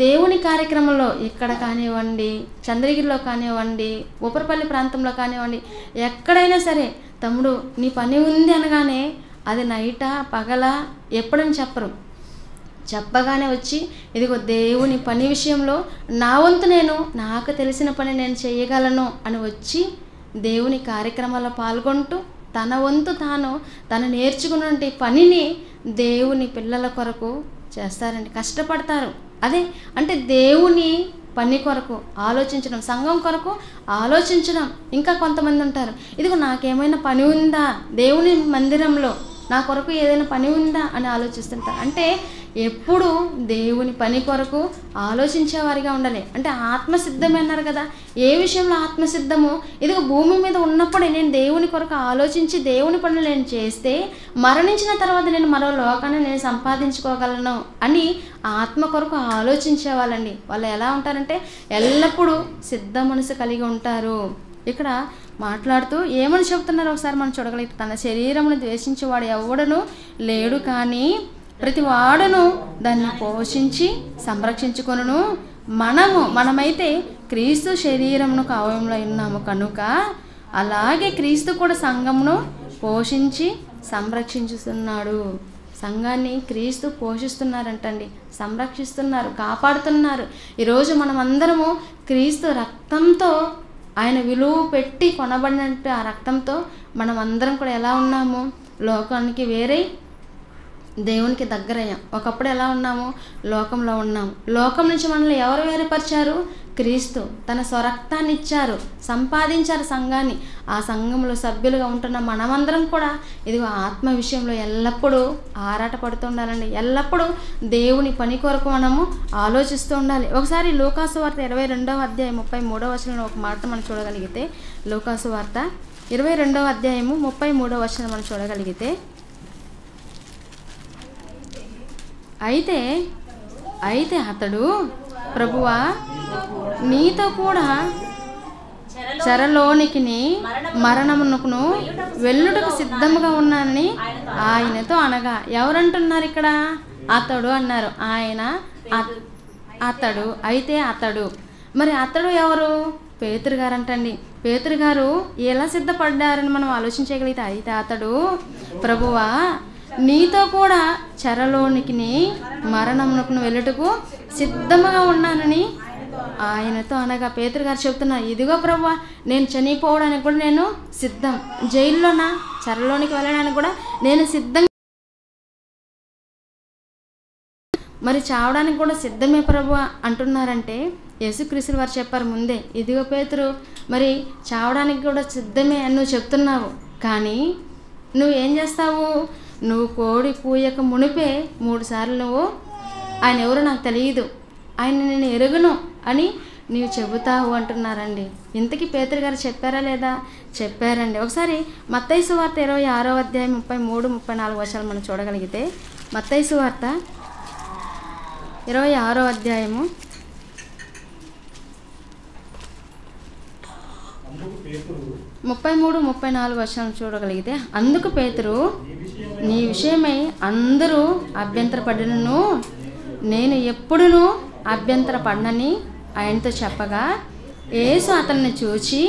దేవుని కార్యక్రమంలో ఇక్కడ కానివ్వండి, చంద్రగిరిలో కానివ్వండి, ఉపరపల్లి ప్రాంతంలో కానివ్వండి, ఎక్కడైనా సరే తమ్ముడు నీ పని ఉంది అనగానే అది నైటా పగలా ఎప్పుడని చెప్పరు. చెప్పగానే వచ్చి ఇదిగో దేవుని పని విషయంలో నా వంతు నేను, నాకు తెలిసిన పని నేను చేయగలను అని వచ్చి దేవుని కార్యక్రమాల్లో పాల్గొంటూ తన వంతు తను నేర్చుకున్నటువంటి పనిని దేవుని పిల్లల కొరకు చేస్తారండి, కష్టపడతారు. అదే అంటే దేవుని పని కొరకు ఆలోచించడం, సంఘం కొరకు ఆలోచించడం. ఇంకా కొంతమంది ఉంటారు, ఇదిగో నాకేమైనా పని ఉందా దేవుని మందిరంలో, నా కొరకు ఏదైనా పని ఉందా అని ఆలోచిస్తుంటారు. అంటే ఎప్పుడు దేవుని పని కొరకు ఆలోచించేవారిగా ఉండాలి. అంటే ఆత్మసిద్ధమే అన్నారు కదా, ఏ విషయంలో ఆత్మసిద్ధము? ఇదిగో భూమి మీద ఉన్నప్పుడే నేను దేవుని కొరకు ఆలోచించి దేవుని పనులు నేను చేస్తే మరణించిన తర్వాత నేను మరో లోకాన్ని నేను సంపాదించుకోగలను అని ఆత్మ కొరకు ఆలోచించేవాళ్ళండి. వాళ్ళు ఎలా ఉంటారంటే ఎల్లప్పుడూ సిద్ధ మనసు కలిగి ఉంటారు. ఇక్కడ మాట్లాడుతూ ఏమని చెబుతున్నారో ఒకసారి మనం చూడగలిగితే, తన శరీరమును ద్వేషించేవాడు ఎవడను లేడు, కానీ ప్రతి వాడును దాన్ని పోషించి సంరక్షించుకొనును. మనమైతే క్రీస్తు శరీరమునకు అవయవంలో ఉన్నాము కనుక అలాగే క్రీస్తు కూడా సంఘమును పోషించి సంరక్షించుతున్నాడు. సంఘాన్ని క్రీస్తు పోషిస్తున్నారంటండి, సంరక్షిస్తున్నారు, కాపాడుతున్నారు. ఈరోజు మనం అందరము క్రీస్తు రక్తంతో, ఆయన విలువ పెట్టి కొనబడినట్టు ఆ రక్తంతో మనం అందరం కూడా ఎలా ఉన్నాము? లోకానికి వేరై దేవునికి దగ్గరయ్యాం. ఒకప్పుడు ఎలా ఉన్నాము? లోకంలో ఉన్నాము. లోకం నుంచి మనల్ని ఎవరు వేరుపరిచారు? క్రీస్తు తన స్వరక్తాన్ని ఇచ్చారు, సంపాదించారు సంఘాన్ని. ఆ సంఘంలో సభ్యులుగా ఉంటున్న మనమందరం కూడా ఇదిగో ఆత్మ విషయంలో ఎల్లప్పుడూ ఆరాట పడుతూ ఉండాలండి. ఎల్లప్పుడూ దేవుని పని కొరకు మనము ఆలోచిస్తూ ఉండాలి. ఒకసారి లూకాసు వార్త 22వ అధ్యాయం 33వ వచనంలో ఒక మాట మనం చూడగలిగితే, లూకాసు వార్త 22వ అధ్యాయము 33వ వచనం మనం చూడగలిగితే, అయితే అతడు, ప్రభువా నీతో కూడా చెరలోనికి మరణమునకును వెళ్ళుటకు సిద్ధముగా ఉన్నానని ఆయనతో అనగా. ఎవరంటున్నారు ఇక్కడ? అతడు అన్నారు. ఆయన అతడు. అయితే అతడు, మరి అతడు ఎవరు? పేతురు గారు అంటండి. పేతురు గారు ఎలా సిద్ధపడ్డారని మనం ఆలోచించగలిగితే, అయితే అతడు, ప్రభువా నీతో కూడా చెరలోనికి మరణమునకును వెళ్ళుటకు సిద్ధముగా ఉన్నానని ఆయనతో అనగా. పేతురు గారు చెప్తున్నారు, ఇదిగో ప్రభువా నేను చనిపోవడానికి కూడా నేను సిద్ధం, జైల్లోనా చెరలోనికి వెళ్ళడానికి కూడా నేను సిద్ధం, మరి చావడానికి కూడా సిద్ధమే ప్రభువా అంటున్నారంటే యేసుక్రీస్తు వారు చెప్పారు ముందే, ఇదిగో పేతురు మరి చావడానికి కూడా సిద్ధమే అని నువ్వు చెప్తున్నావు, కానీ నువ్వు ఏం చేస్తావు? నువ్వు కోడి కూయక మునిపే 3 సార్లు నువ్వు ఆయన ఎవరో నాకు తెలియదు, ఆయన నేను ఎరుగును అని నీవు చెబుతావు అంటున్నారండి. ఇంతకీ పేతురు గారు చెప్పారా లేదా? చెప్పారండి. ఒకసారి మత్తయి సువార్త 26వ అధ్యాయం 33-34 వచనాలు మనం చూడగలిగితే, మత్తయి సువార్త 26వ అధ్యాయము 33-34 వచనాలు చూడగలిగితే, అందుకు పేతురు, నీ విషయమై అందరూ అభ్యంతరపడినను నేను ఎప్పుడునూ అభ్యంతరపడనని ఆయనతో చెప్పగా, యేసు అతన్ని చూచి,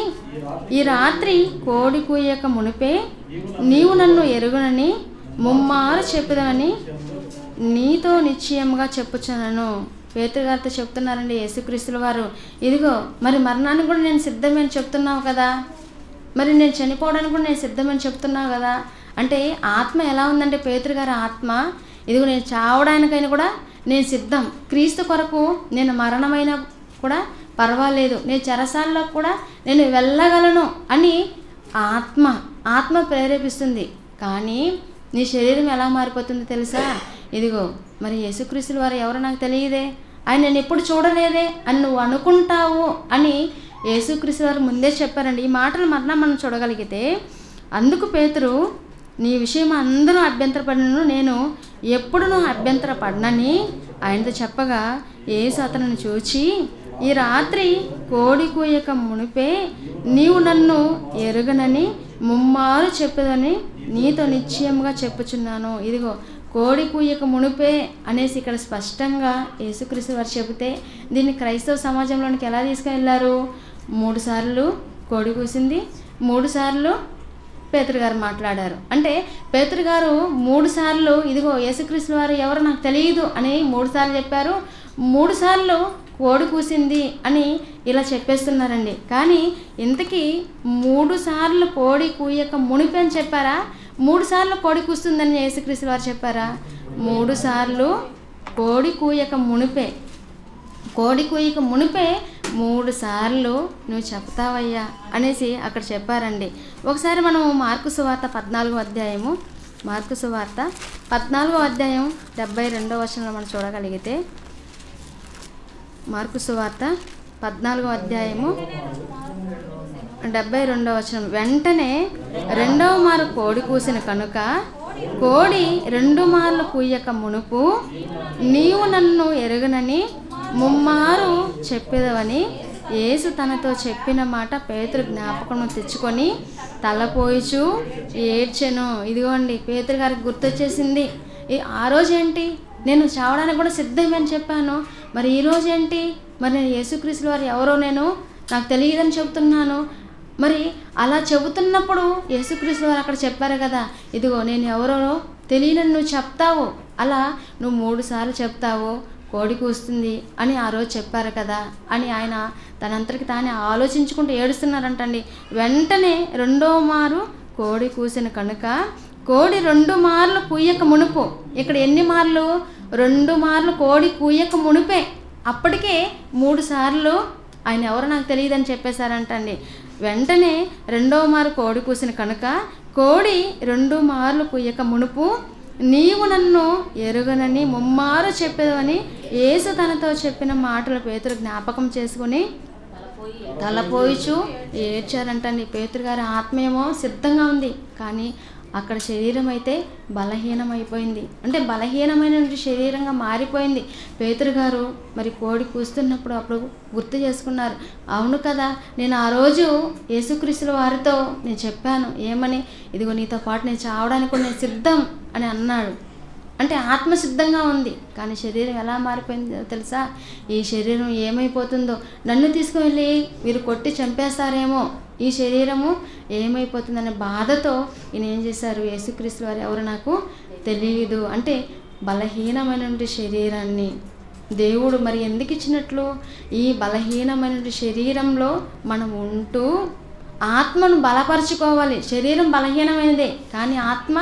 ఈ రాత్రి కోడి కూయక మునిపే నీవు నన్ను ఎరుగునని ముమ్మారు చెప్పుదనని నీతో నిశ్చయముగా చెప్పుచున్నాను. పేతురు గారితో చెప్తున్నారండి యేసుక్రీస్తుల వారు, ఇదిగో మరి మరణానికి కూడా నేను సిద్ధమని చెప్తున్నావు కదా, మరి నేను చనిపోవడానికి కూడా నేను సిద్ధమని చెప్తున్నావు కదా. అంటే ఆత్మ ఎలా ఉందంటే పేతురు గారి ఆత్మ, ఇదిగో నేను చావడానికైనా కూడా నేను సిద్ధం, క్రీస్తు కొరకు నేను మరణమైనా కూడా పర్వాలేదు, నేను చెరసాల్లో కూడా నేను వెళ్ళగలను అని ఆత్మ ప్రేరేపిస్తుంది. కానీ నీ శరీరం ఎలా మారిపోతుంది తెలుసా? ఇదిగో మరి యేసుక్రీస్తుల వారు ఎవరో నాకు తెలియదే, ఆయన నేను ఎప్పుడు చూడలేదే అని నువ్వు అనుకుంటావు అని యేసుక్రీస్తు వారు ముందే చెప్పారండి. ఈ మాటలు మరలా మనం చూడగలిగితే, అందుకు పేతురు, నీ విషయం అందరూ అభ్యంతరపడినను నేను ఎప్పుడునూ అభ్యంతరపడనని ఆయనతో చెప్పగా, యేసు అతనిని చూచి, ఈ రాత్రి కోడి కూయక మునిపే నీవు నన్ను ఎరుగనని ముమ్మారు చెప్పదని నీతో నిశ్చయముగా చెప్పుచున్నాను. ఇదిగో కోడి కూయక మునిపే అనేసి ఇక్కడ స్పష్టంగా యేసుక్రీస్తు వారు చెబితే, దీన్ని క్రైస్తవ సమాజంలోనికి ఎలా తీసుకెళ్లారు? 3 సార్లు కోడి కూసింది, 3 సార్లు పేతురు గారు మాట్లాడారు. అంటే పేతురు గారు 3 సార్లు ఇదిగో యేసుక్రీస్తు వారు ఎవరో నాకు తెలియదు అని 3 సార్లు చెప్పారు, 3 సార్లు కోడి కూసింది అని ఇలా చెప్పేస్తున్నారండి. కానీ ఇంతకీ 3 సార్లు కోడి కూయక మునిపే అని చెప్పారా? 3 సార్లు కోడి కూస్తుందని యేసుక్రీస్తు వారు చెప్పారా? 3 సార్లు కోడి కూయక మునిపే 3 సార్లు నువ్వు చెప్తావయ్యా అనేసి అక్కడ చెప్పారండి. ఒకసారి మనం మార్కు సువార్త 14వ అధ్యాయము 72వ వచనంలో మనం చూడగలిగితే, మార్కు సువార్త 14వ అధ్యాయము 72వ వచనం, వెంటనే 2వ మారు కోడి కూసిన కనుక కోడి 2 మార్లు కూయక మునుపు నీవు నన్ను ఎరుగనని ముమ్మారు చెప్పేదవని యేసు తనతో చెప్పిన మాట పేతురు జ్ఞాపకం తెచ్చుకొని తలపోయిచు ఏడ్చెను. ఇదిగోండి పేతురు గారికి గుర్తొచ్చేసింది. ఆ రోజు ఏంటి, నేను చావడానికి కూడా సిద్ధమని చెప్పాను, మరి ఈ రోజు ఏంటి, మరి నేను యేసుక్రీస్తు వారు ఎవరో నాకు తెలియదని చెబుతున్నాను. మరి అలా చెబుతున్నప్పుడు యేసుక్రీస్తు వారు అక్కడ చెప్పారు కదా, ఇదిగో నేను ఎవరో తెలియనని నువ్వు చెప్తావు, అలా నువ్వు 3 సార్లు చెప్తావు, కోడి కూస్తుంది అని ఆ రోజు చెప్పారు కదా అని ఆయన తనంతటికి తానే ఆలోచించుకుంటూ ఏడుస్తున్నారంటండి. వెంటనే 2వ మారు కోడి కూసిన కనుక కోడి 2 మార్లు కూయక మునుపు, ఇక్కడ ఎన్ని మార్లు? 2 మార్లు కోడి కూయక మునిపే, అప్పటికే 3 సార్లు ఆయన ఎవరో నాకు తెలియదని చెప్పేశారంటండి. వెంటనే 2వ మారు కోడి కూసిన కనుక కోడి 2 మార్లు కూయక మునుపు నీవు నన్ను ఎరుగనని ముమ్మారు చెప్పేదని యేసు తనతో చెప్పిన మాటలు పేతురు జ్ఞాపకం చేసుకుని తలపోయిచు ఏడ్చారంటండి. పేతురు గారి ఆత్మేమో సిద్ధంగా ఉంది, కానీ అక్కడ శరీరం అయితే బలహీనమైపోయింది. అంటే బలహీనమైన శరీరంగా మారిపోయింది. పేతురు గారు మరి కోడి కూస్తున్నప్పుడు అప్పుడు గుర్తు చేసుకున్నారు, అవును కదా, నేను ఆ రోజు యేసుక్రీస్తుల వారితో నేను చెప్పాను ఏమని, ఇదిగో నీతో పాటు నేను చావడానికి కూడా నేను సిద్ధం అని అన్నాడు. అంటే ఆత్మ సిద్ధంగా ఉంది, కానీ శరీరం ఎలా మారిపోయిందో తెలుసా? ఈ శరీరం ఏమైపోతుందో, నన్ను తీసుకువెళ్ళి మీరు కొట్టి చంపేస్తారేమో, ఈ శరీరము ఏమైపోతుందనే బాధతో ఈయన ఏం చేశారు, యేసుక్రీస్తు వారు ఎవరు నాకు తెలియదు అంటే బలహీనమైనటువంటి శరీరాన్ని దేవుడు మరి ఎందుకు ఇచ్చినట్లు? ఈ బలహీనమైనటువంటి శరీరంలో మనం ఉంటూ ఆత్మను బలపరుచుకోవాలి. శరీరం బలహీనమైనదే, కానీ ఆత్మ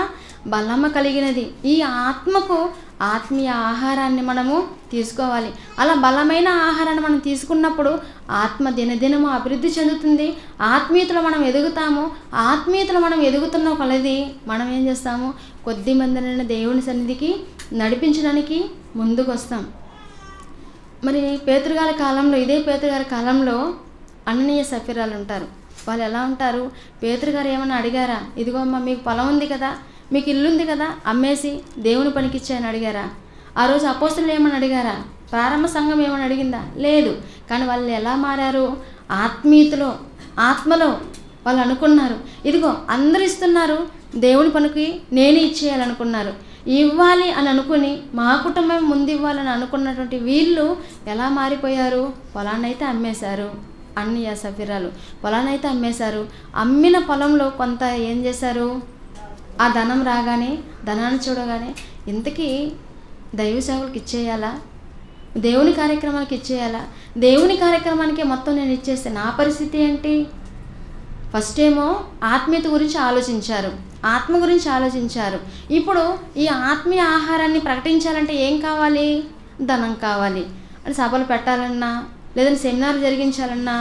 బలము కలిగినది. ఈ ఆత్మకు ఆత్మీయ ఆహారాన్ని మనము తీసుకోవాలి. అలా బలమైన ఆహారాన్ని మనం తీసుకున్నప్పుడు ఆత్మ దినదినము అభివృద్ధి చెందుతుంది. ఆత్మీయతలో మనం ఎదుగుతాము. ఆత్మీయతలో మనం ఎదుగుతున్న కొలది మనం ఏం చేస్తాము, కొద్ది మందిని దేవుని సన్నిధికి నడిపించడానికి ముందుకు వస్తాం. మరి పేతురు గారి కాలంలో, ఇదే పేతురు గారి కాలంలో అననీయ సఫీరాలు ఉంటారు. వాళ్ళు ఎలా ఉంటారు? పేతురు గారు ఏమన్నా అడిగారా, ఇదిగో అమ్మ మీకు పొలం ఉంది కదా, మీకు ఇల్లు ఉంది కదా, అమ్మేసి దేవుని పనికిచ్చాయని అడిగారా? ఆ రోజు అపోస్తులు ఏమని అడిగారా? ప్రారంభ సంఘం ఏమని అడిగిందా? లేదు. కానీ వాళ్ళు ఎలా మారారు? ఆత్మీయతలో, ఆత్మలో వాళ్ళు అనుకున్నారు, ఇదిగో అందరు ఇస్తున్నారు, దేవుని పనికి నేను ఇచ్చేయాలనుకున్నారు. ఇవ్వాలి అని అనుకుని మా కుటుంబం ముందు ఇవ్వాలని అనుకున్నటువంటి వీళ్ళు ఎలా మారిపోయారు? పొలాన్నైతే అమ్మేశారు. అన్నయ్య సఫీరాలు పొలాన్నైతే అమ్మేశారు. అమ్మిన పొలంలో కొంత ఏం చేశారు? ఆ ధనం రాగానే, ధనాన్ని చూడగానే ఇంతకీ దైవ సేవలకు ఇచ్చేయాలా, దేవుని కార్యక్రమానికి ఇచ్చేయాలా? దేవుని కార్యక్రమానికి మొత్తం నేను ఇచ్చేస్తే నా పరిస్థితి ఏంటి? ఫస్ట్ ఏమో ఆత్మీయత గురించి ఆలోచించారు, ఆత్మ గురించి ఆలోచించారు. ఇప్పుడు ఈ ఆత్మీయ ఆహారాన్ని ప్రకటించాలంటే ఏం కావాలి? ధనం కావాలి. అంటే సభలు పెట్టాలన్నా, లేదంటే సెమినార్ జరిగించాలన్నా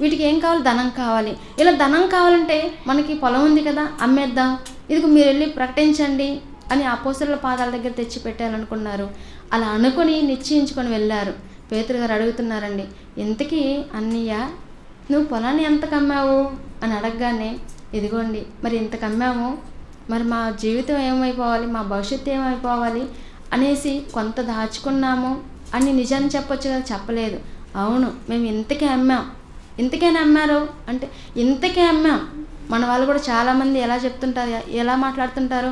వీటికి ఏం కావాలి? ధనం కావాలి. ఇలా ధనం కావాలంటే మనకి పొలం ఉంది కదా, అమ్మేద్దాం, ఇదిగో మీరు వెళ్ళి ప్రకటించండి అని అపోస్తలుల పాదాల దగ్గర తెచ్చి పెట్టాలనుకున్నారు. అలా అనుకుని నిశ్చయించుకొని వెళ్ళారు. పేతురు గారు అడుగుతున్నారండి, ఇంతకీ అన్నయ్య నువ్వు పొలాన్ని ఎంతకు అమ్మావు అని అడగగానే, ఇదిగోండి మరి ఇంతకు అమ్మాము, మరి మా జీవితం ఏమైపోవాలి, మా భవిష్యత్తు ఏమైపోవాలి అనేసి కొంత దాచుకున్నాము అని నిజాన్ని చెప్పొచ్చు కదా, చెప్పలేదు. అవును మేము ఇంతకే అమ్మాం. ఇంతకేనా అమ్మారు అంటే ఇంతకే అమ్మాం. మన వాళ్ళు కూడా చాలామంది ఎలా చెప్తుంటారు, ఎలా మాట్లాడుతుంటారు,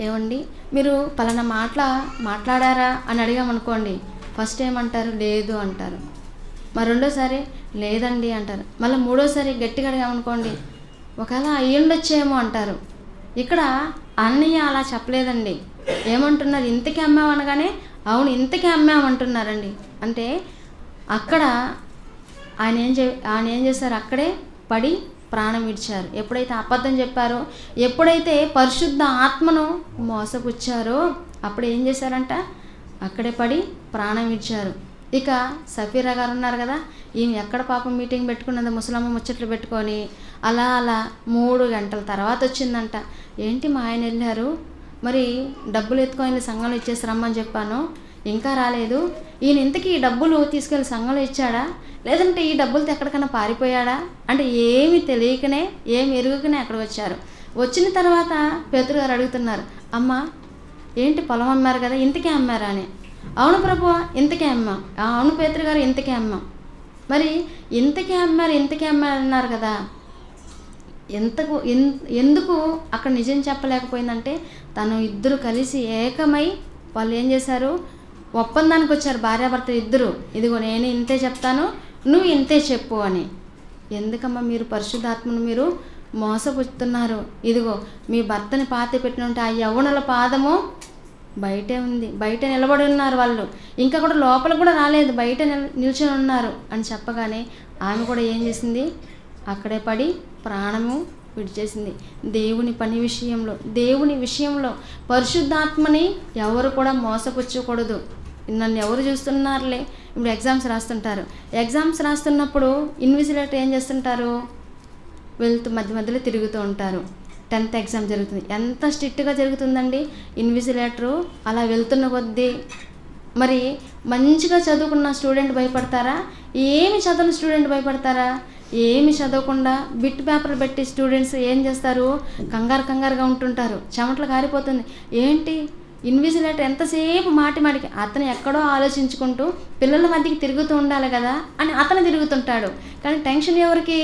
ఏమండి మీరు పలానా మాట్లాడారా అని అడిగామనుకోండి, ఫస్ట్ ఏమంటారు? లేదు అంటారు. మరి రెండోసారి లేదండి అంటారు. మళ్ళీ మూడోసారి గట్టిగా అడిగామనుకోండి, ఒకవేళ అయ్యుండొచ్చేమో అంటారు. ఇక్కడ అన్నయ్య అలా చెప్పలేదండి. ఏమంటున్నారు? ఇంతకే అమ్మాం అనగానే అవును ఇంతకే అమ్మాం అంటున్నారండి. అంటే అక్కడ ఆయన ఏం చేశారు? అక్కడే పడి ప్రాణం విడిచారు. ఎప్పుడైతే అబద్ధం చెప్పారో, ఎప్పుడైతే పరిశుద్ధ ఆత్మను మోసపుచ్చారో అప్పుడు ఏం చేశారంట? అక్కడే పడి ప్రాణం విడిచారు. ఇక సఫీరా గారు ఉన్నారు కదా, ఈమె ఎక్కడ పాపం మీటింగ్ పెట్టుకున్నది, ముసలమ్మ ముచ్చట్లు పెట్టుకొని అలా 3 గంటల తర్వాత వచ్చిందంట. ఏంటి మా ఆయన వెళ్ళారు, మరి డబ్బులు ఎత్తుకొని సంఘంలో ఇచ్చేసి రమ్మని చెప్పాను, ఇంకా రాలేదు. ఈయన ఇంతకీ ఈ డబ్బులు తీసుకెళ్ళి సంఘంలో ఇచ్చాడా, లేదంటే ఈ డబ్బులతో ఎక్కడికైనా పారిపోయాడా అంటే ఏమి తెలియకనే, ఏమి ఎరుగుకనే అక్కడ వచ్చారు. వచ్చిన తర్వాత పేతురు గారు అడుగుతున్నారు, అమ్మ ఏంటి పొలం అమ్మారు కదా, ఇంతకే అమ్మారా అని. అవును ప్రభువా ఇంతకే అమ్మాం. అవును పేతురు గారు ఇంతకే అమ్మాం. మరి ఇంతకే అమ్మారు అన్నారు కదా, ఎందుకు అక్కడ నిజం చెప్పలేకపోయిందంటే తను ఇద్దరు కలిసి ఏకమై వాళ్ళు ఏం చేశారు? ఒప్పందానికి వచ్చారు భార్యాభర్తలు ఇద్దరు. ఇదిగో నేను ఇంతే చెప్తాను, నువ్వు ఇంతే చెప్పు అని. ఎందుకమ్మా మీరు పరిశుద్ధాత్మను మీరు మోసపుచ్చుతున్నారు? ఇదిగో మీ భర్తని పాతి పెట్టినంటే ఆ యవ్వనుల పాదము బయటే ఉంది, బయట నిలబడి ఉన్నారు వాళ్ళు, ఇంకా కూడా లోపల కూడా రాలేదు, బయట నిల్చొని ఉన్నారు అని చెప్పగానే ఆమె కూడా ఏం చేసింది? అక్కడే పడి ప్రాణము విడిచేసింది. దేవుని పని విషయంలో, దేవుని విషయంలో పరిశుద్ధాత్మని ఎవరు కూడా మోసపుచ్చకూడదు. నన్ను ఎవరు చూస్తున్నారులే, ఇప్పుడు ఎగ్జామ్స్ రాస్తుంటారు. ఎగ్జామ్స్ రాస్తున్నప్పుడు ఇన్విజిలేటర్ ఏం చేస్తుంటారు, వెళ్తూ మధ్య మధ్యలో తిరుగుతూ ఉంటారు. 10th ఎగ్జామ్ జరుగుతుంది, ఎంత స్ట్రిక్ట్గా జరుగుతుందండి. ఇన్విజిలేటరు అలా వెళ్తున్న కొద్దీ మరి మంచిగా చదువుకున్న స్టూడెంట్ భయపడతారా, ఏమి చదవని స్టూడెంట్ భయపడతారా? ఏమి చదవకుండా బిట్ పేపర్లు పెట్టి స్టూడెంట్స్ ఏం చేస్తారు, కంగారుగా ఉంటుంటారు, చెమటలు కారిపోతుంది. ఏంటి ఇన్విజిలేటర్ ఎంతసేపు మాటికి అతను ఎక్కడో ఆలోచించుకుంటూ పిల్లల మధ్యకి తిరుగుతూ ఉండాలి కదా అని అతను తిరుగుతుంటాడు. కానీ టెన్షన్ ఎవరికి,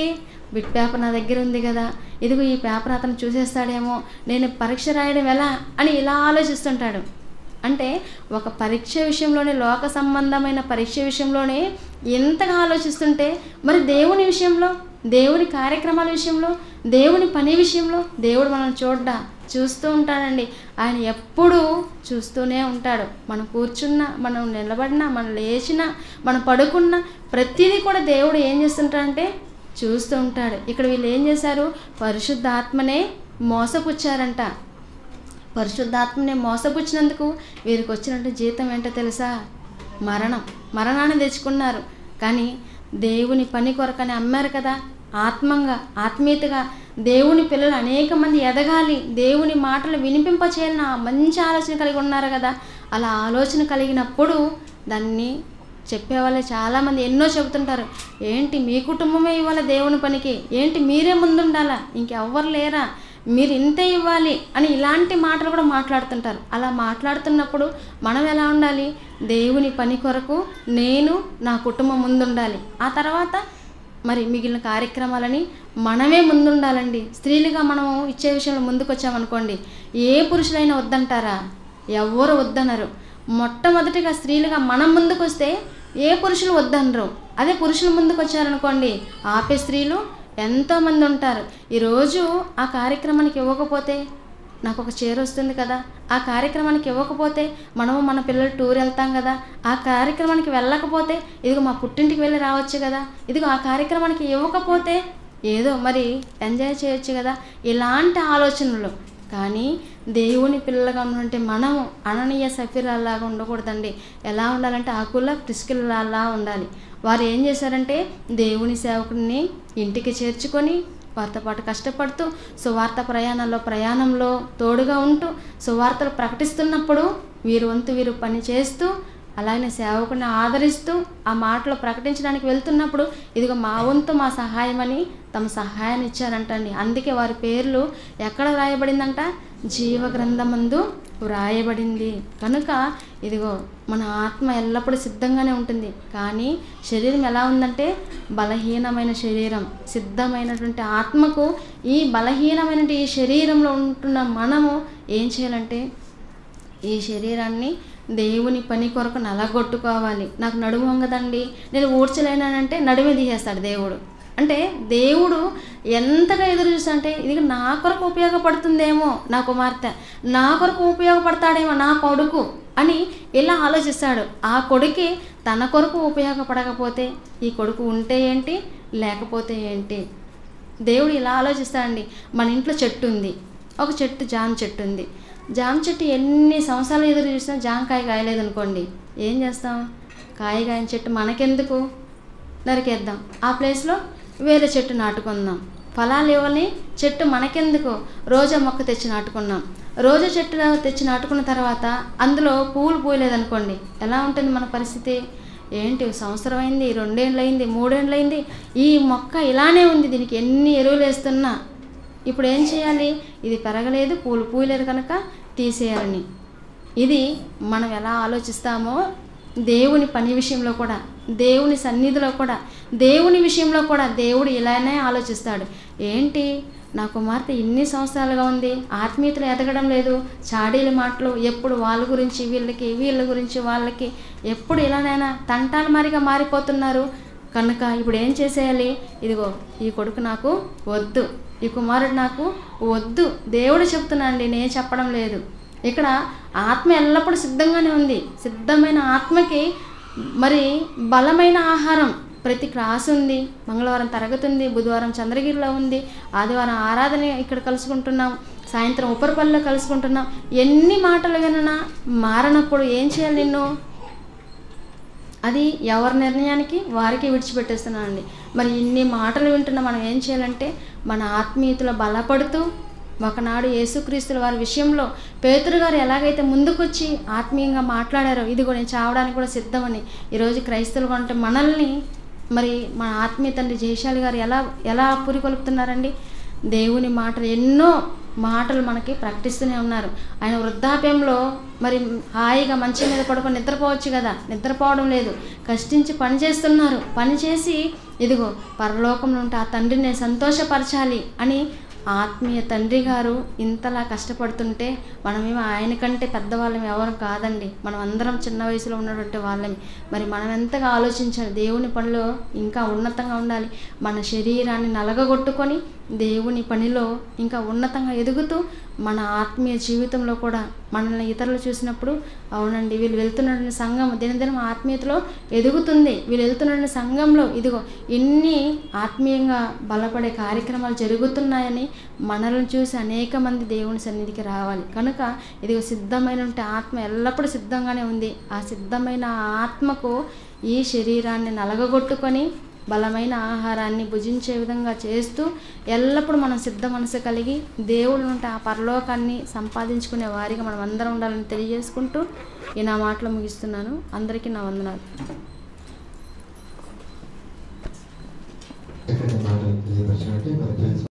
బిట్ పేపర్ నా దగ్గర ఉంది కదా, ఇదిగో ఈ పేపర్ అతను చూసేస్తాడేమో, నేను పరీక్ష రాయడం ఎలా అని ఇలా ఆలోచిస్తుంటాడు. అంటే ఒక పరీక్ష విషయంలోనే, లోక సంబంధమైన పరీక్ష విషయంలోనే ఎంతగా ఆలోచిస్తుంటే మరి దేవుని విషయంలో, దేవుని కార్యక్రమాల విషయంలో, దేవుని పని విషయంలో దేవుడు మనల్ని చూస్తూ ఉంటాడండి. ఆయన ఎప్పుడూ చూస్తూనే ఉంటాడు. మనం కూర్చున్నా, మనం నిలబడినా, మనం లేచినా, మనం పడుకున్నా ప్రతిదీ కూడా దేవుడు ఏం చేస్తుంటాడంటే చూస్తూ ఉంటాడు. ఇక్కడ వీళ్ళు ఏం చేశారు, పరిశుద్ధాత్మనే మోసపుచ్చారంట. పరిశుద్ధాత్మనే మోసపుచ్చినందుకు వీరికి వచ్చినట్టు జీతం ఏంటో తెలుసా, మరణాన్ని తెచ్చుకున్నారు. కానీ దేవుని పని కొరకని అమ్మారు కదా, ఆత్మీయతగా దేవుని పిల్లలు అనేక మంది ఎదగాలి, దేవుని మాటలు వినిపింపచేయాలని మంచి ఆలోచన కలిగి ఉన్నారు కదా. అలా ఆలోచన కలిగినప్పుడు దాన్ని చెప్పేవాళ్ళే చాలామంది ఎన్నో చెబుతుంటారు. ఏంటి మీ కుటుంబమే ఇవ్వాలి దేవుని పనికి, ఏంటి మీరే ముందుండాలా, ఇంకెవ్వరు లేరా, మీరు ఇంతే ఇవ్వాలి అని ఇలాంటి మాటలు కూడా మాట్లాడుతుంటారు. అలా మాట్లాడుతున్నప్పుడు మనం ఎలా ఉండాలి, దేవుని పని కొరకు నేను నా కుటుంబం ముందుండాలి. ఆ తర్వాత మరి మిగిలిన కార్యక్రమాలని మనమే ముందుండాలండి. స్త్రీలుగా మనము ఇచ్చే విషయంలో ముందుకు వచ్చామనుకోండి, ఏ పురుషులైనా వద్దంటారా, ఎవరు వద్దనరు. మొట్టమొదటిగా స్త్రీలుగా మనం ముందుకు వస్తే ఏ పురుషులు వద్దనరు. అదే పురుషులు ముందుకు వచ్చారనుకోండి, ఆపే స్త్రీలు ఎంతోమంది ఉంటారు. ఈరోజు ఆ కార్యక్రమానికి ఇవ్వకపోతే నాకు ఒక చీర వస్తుంది కదా, ఆ కార్యక్రమానికి ఇవ్వకపోతే మనము మన పిల్లలు టూర్ వెళ్తాం కదా, ఆ కార్యక్రమానికి వెళ్ళకపోతే ఇదిగో మా పుట్టింటికి వెళ్ళి రావచ్చు కదా, ఇదిగో ఆ కార్యక్రమానికి ఇవ్వకపోతే ఏదో మరి ఎంజాయ్ చేయొచ్చు కదా, ఇలాంటి ఆలోచనలు. కానీ దేవుని పిల్లలుగా ఉన్నంటే మనము అననీయ సఫీరాల్లాగా ఉండకూడదండి. ఎలా ఉండాలంటే ఆకుల ప్రిస్కిల్లాలా ఉండాలి. వారు ఏం చేశారంటే దేవుని సేవకుడిని ఇంటికి చేర్చుకొని వారితో పాటు కష్టపడుతూ సువార్త ప్రయాణంలో తోడుగా ఉంటూ సువార్తలు ప్రకటిస్తున్నప్పుడు వీరు వంతు వీరు పని చేస్తూ అలాగే సేవకుని ఆదరిస్తూ ఆ మాటలు ప్రకటించడానికి వెళ్తున్నప్పుడు ఇదిగో మా వంతు మా సహాయం అని తమ సహాయాన్ని ఇచ్చారంటండి. అందుకే వారి పేర్లు ఎక్కడ వ్రాయబడిందంట, జీవగ్రంథమందు వ్రాయబడింది. కనుక ఇదిగో మన ఆత్మ ఎల్లప్పుడూ సిద్ధంగానే ఉంటుంది. కానీ శరీరం ఎలా ఉందంటే బలహీనమైన శరీరం. సిద్ధమైనటువంటి ఆత్మకు ఈ బలహీనమైన ఈ శరీరంలో ఉంటున్న మనము ఏం చేయాలంటే ఈ శరీరాన్ని దేవుని పని కొరకు నలగొట్టుకోవాలి. నాకు నడుము వంగదండి, నేను ఊడ్చలేనంటే నడుమే తీసేస్తాడు దేవుడు. అంటే దేవుడు ఎంతగా ఎదురు చూస్తాడంటే ఇది నా కొరకు ఉపయోగపడుతుందేమో నా కుమార్తె, నా కొరకు ఉపయోగపడతాడేమో నా కొడుకు అని ఇలా ఆలోచిస్తాడు. ఆ కొడుకే తన కొరకు ఉపయోగపడకపోతే ఈ కొడుకు ఉంటే ఏంటి లేకపోతే ఏంటి, దేవుడు ఇలా ఆలోచిస్తాడండి. మన ఇంట్లో చెట్టు ఉంది, ఒక చెట్టు జామ చెట్టు ఉంది. జామ చెట్టు ఎన్ని సంవత్సరాలు ఎదురు చూసినా జామకాయ కాయలేదనుకోండి, ఏం చేస్తాం, కాయగాయని చెట్టు మనకెందుకు, నరికేద్దాం, ఆ ప్లేస్లో వేరే చెట్టు నాటుకుందాం. ఫలాలు ఇవ్వని చెట్టు మనకెందుకు, రోజా మొక్క తెచ్చి నాటుకున్నాం. రోజా చెట్టు తెచ్చి నాటుకున్న తర్వాత అందులో పువ్వులు పూయలేదనుకోండి, ఎలా ఉంటుంది మన పరిస్థితి, ఏంటి సంవత్సరం అయింది, 2 ఏళ్ళు అయింది, 3 ఏళ్ళు అయింది, ఈ మొక్క ఇలానే ఉంది, దీనికి ఎన్ని ఎరువులు వేస్తున్నా ఇప్పుడు ఏం చేయాలి, ఇది పెరగలేదు, పూలు పూయలేదు కనుక తీసేయాలని. ఇది మనం ఎలా ఆలోచిస్తామో దేవుని పని విషయంలో కూడా, దేవుని సన్నిధిలో కూడా, దేవుని విషయంలో కూడా దేవుడు ఇలానే ఆలోచిస్తాడు. ఏంటి నా కుమార్తె ఇన్ని సంవత్సరాలుగా ఉంది, ఆత్మీయతలు ఎదగడం లేదు, చాడీల మాటలు, ఎప్పుడు వాళ్ళ గురించి వీళ్ళకి, వీళ్ళ గురించి వాళ్ళకి, ఎప్పుడు ఇలానైనా తంటాలు మారిగా మారిపోతున్నారు. కనుక ఇప్పుడు ఏం చేసేయాలి, ఇదిగో ఈ కొడుకు నాకు వద్దు, ఈ కుమారుడు నాకు వద్దు, దేవుడు చెప్తున్నానండి, నేను చెప్పడం లేదు. ఇక్కడ ఆత్మ ఎల్లప్పుడూ సిద్ధంగానే ఉంది. సిద్ధమైన ఆత్మకి మరి బలమైన ఆహారం ప్రతి క్లాస్ ఉంది, మంగళవారం తరగతి ఉంది, బుధవారం చంద్రగిరిలో ఉంది, ఆదివారం ఆరాధన ఇక్కడ కలుసుకుంటున్నాం, సాయంత్రం ఉపరపల్లిలో కలుసుకుంటున్నాం. ఎన్ని మాటలు విననా మారనప్పుడు ఏం చేయాలి నిన్ను? అది ఎవరి నిర్ణయానికి వారికి విడిచిపెట్టేస్తున్నానండి. మరి ఇన్ని మాటలు వింటున్నా మనం ఏం చేయాలంటే మన ఆత్మీయతలో బలపడుతూ ఒకనాడు యేసుక్రీస్తుల వారి విషయంలో పేతురు గారు ఎలాగైతే ముందుకొచ్చి ఆత్మీయంగా మాట్లాడారో, ఇదిగో నేను చావడానికి కూడా సిద్ధమని, ఈరోజు క్రైస్తవులు అంటే మనల్ని మరి మన ఆత్మీయ తండ్రి జయశాలి గారు ఎలా పురికొల్పుతున్నారండి. దేవుని మాటలు ఎన్నో మాటలు మనకి ప్రకటిస్తూనే ఉన్నారు. ఆయన వృద్ధాప్యంలో మరి హాయిగా మంచం మీద పడుకొని నిద్రపోవచ్చు కదా, నిద్రపోవడం లేదు, కష్టించి పని చేస్తున్నారు. పని చేసి ఇదిగో పరలోకంలో ఉంటే ఆ తండ్రిని నేను సంతోషపరచాలి అని ఆత్మీయ తండ్రి గారు ఇంతలా కష్టపడుతుంటే మనమేమో ఆయన కంటే పెద్దవాళ్ళం ఎవరు కాదండి. మనం అందరం చిన్న వయసులో ఉన్నటువంటి వాళ్ళమి. మరి మనం ఎంతగా ఆలోచించాలి, దేవుని పనిలో ఇంకా ఉన్నతంగా ఉండాలి, మన శరీరాన్ని నలగగొట్టుకొని దేవుని పనిలో ఇంకా ఉన్నతంగా ఎదుగుతూ మన ఆత్మీయ జీవితంలో కూడా మనల్ని ఇతరులు చూసినప్పుడు అవునండి వీళ్ళు వెళ్తున్న సంఘం దినదినం ఆత్మీయతలో ఎదుగుతుంది, వీళ్ళు వెళ్తున్న సంఘంలో ఇదిగో ఇన్ని ఆత్మీయంగా బలపడే కార్యక్రమాలు జరుగుతున్నాయని మనల్ని చూసి అనేక మంది దేవుని సన్నిధికి రావాలి. కనుక ఇదిగో సిద్ధమైన ఆత్మ ఎల్లప్పుడూ సిద్ధంగానే ఉంది. ఆ సిద్ధమైన ఆత్మకు ఈ శరీరాన్ని నలగగొట్టుకొని బలమైన ఆహారాన్ని భుజించే విధంగా చేస్తూ ఎల్లప్పుడూ మనం సిద్ధ మనసు కలిగి దేవుడు ఉంటే ఆ పరలోకాన్ని సంపాదించుకునే వారిగా మనం అందరం ఉండాలని తెలియజేసుకుంటూ ఈ నా మాటలు ముగిస్తున్నాను. అందరికీ నా వందనాలు.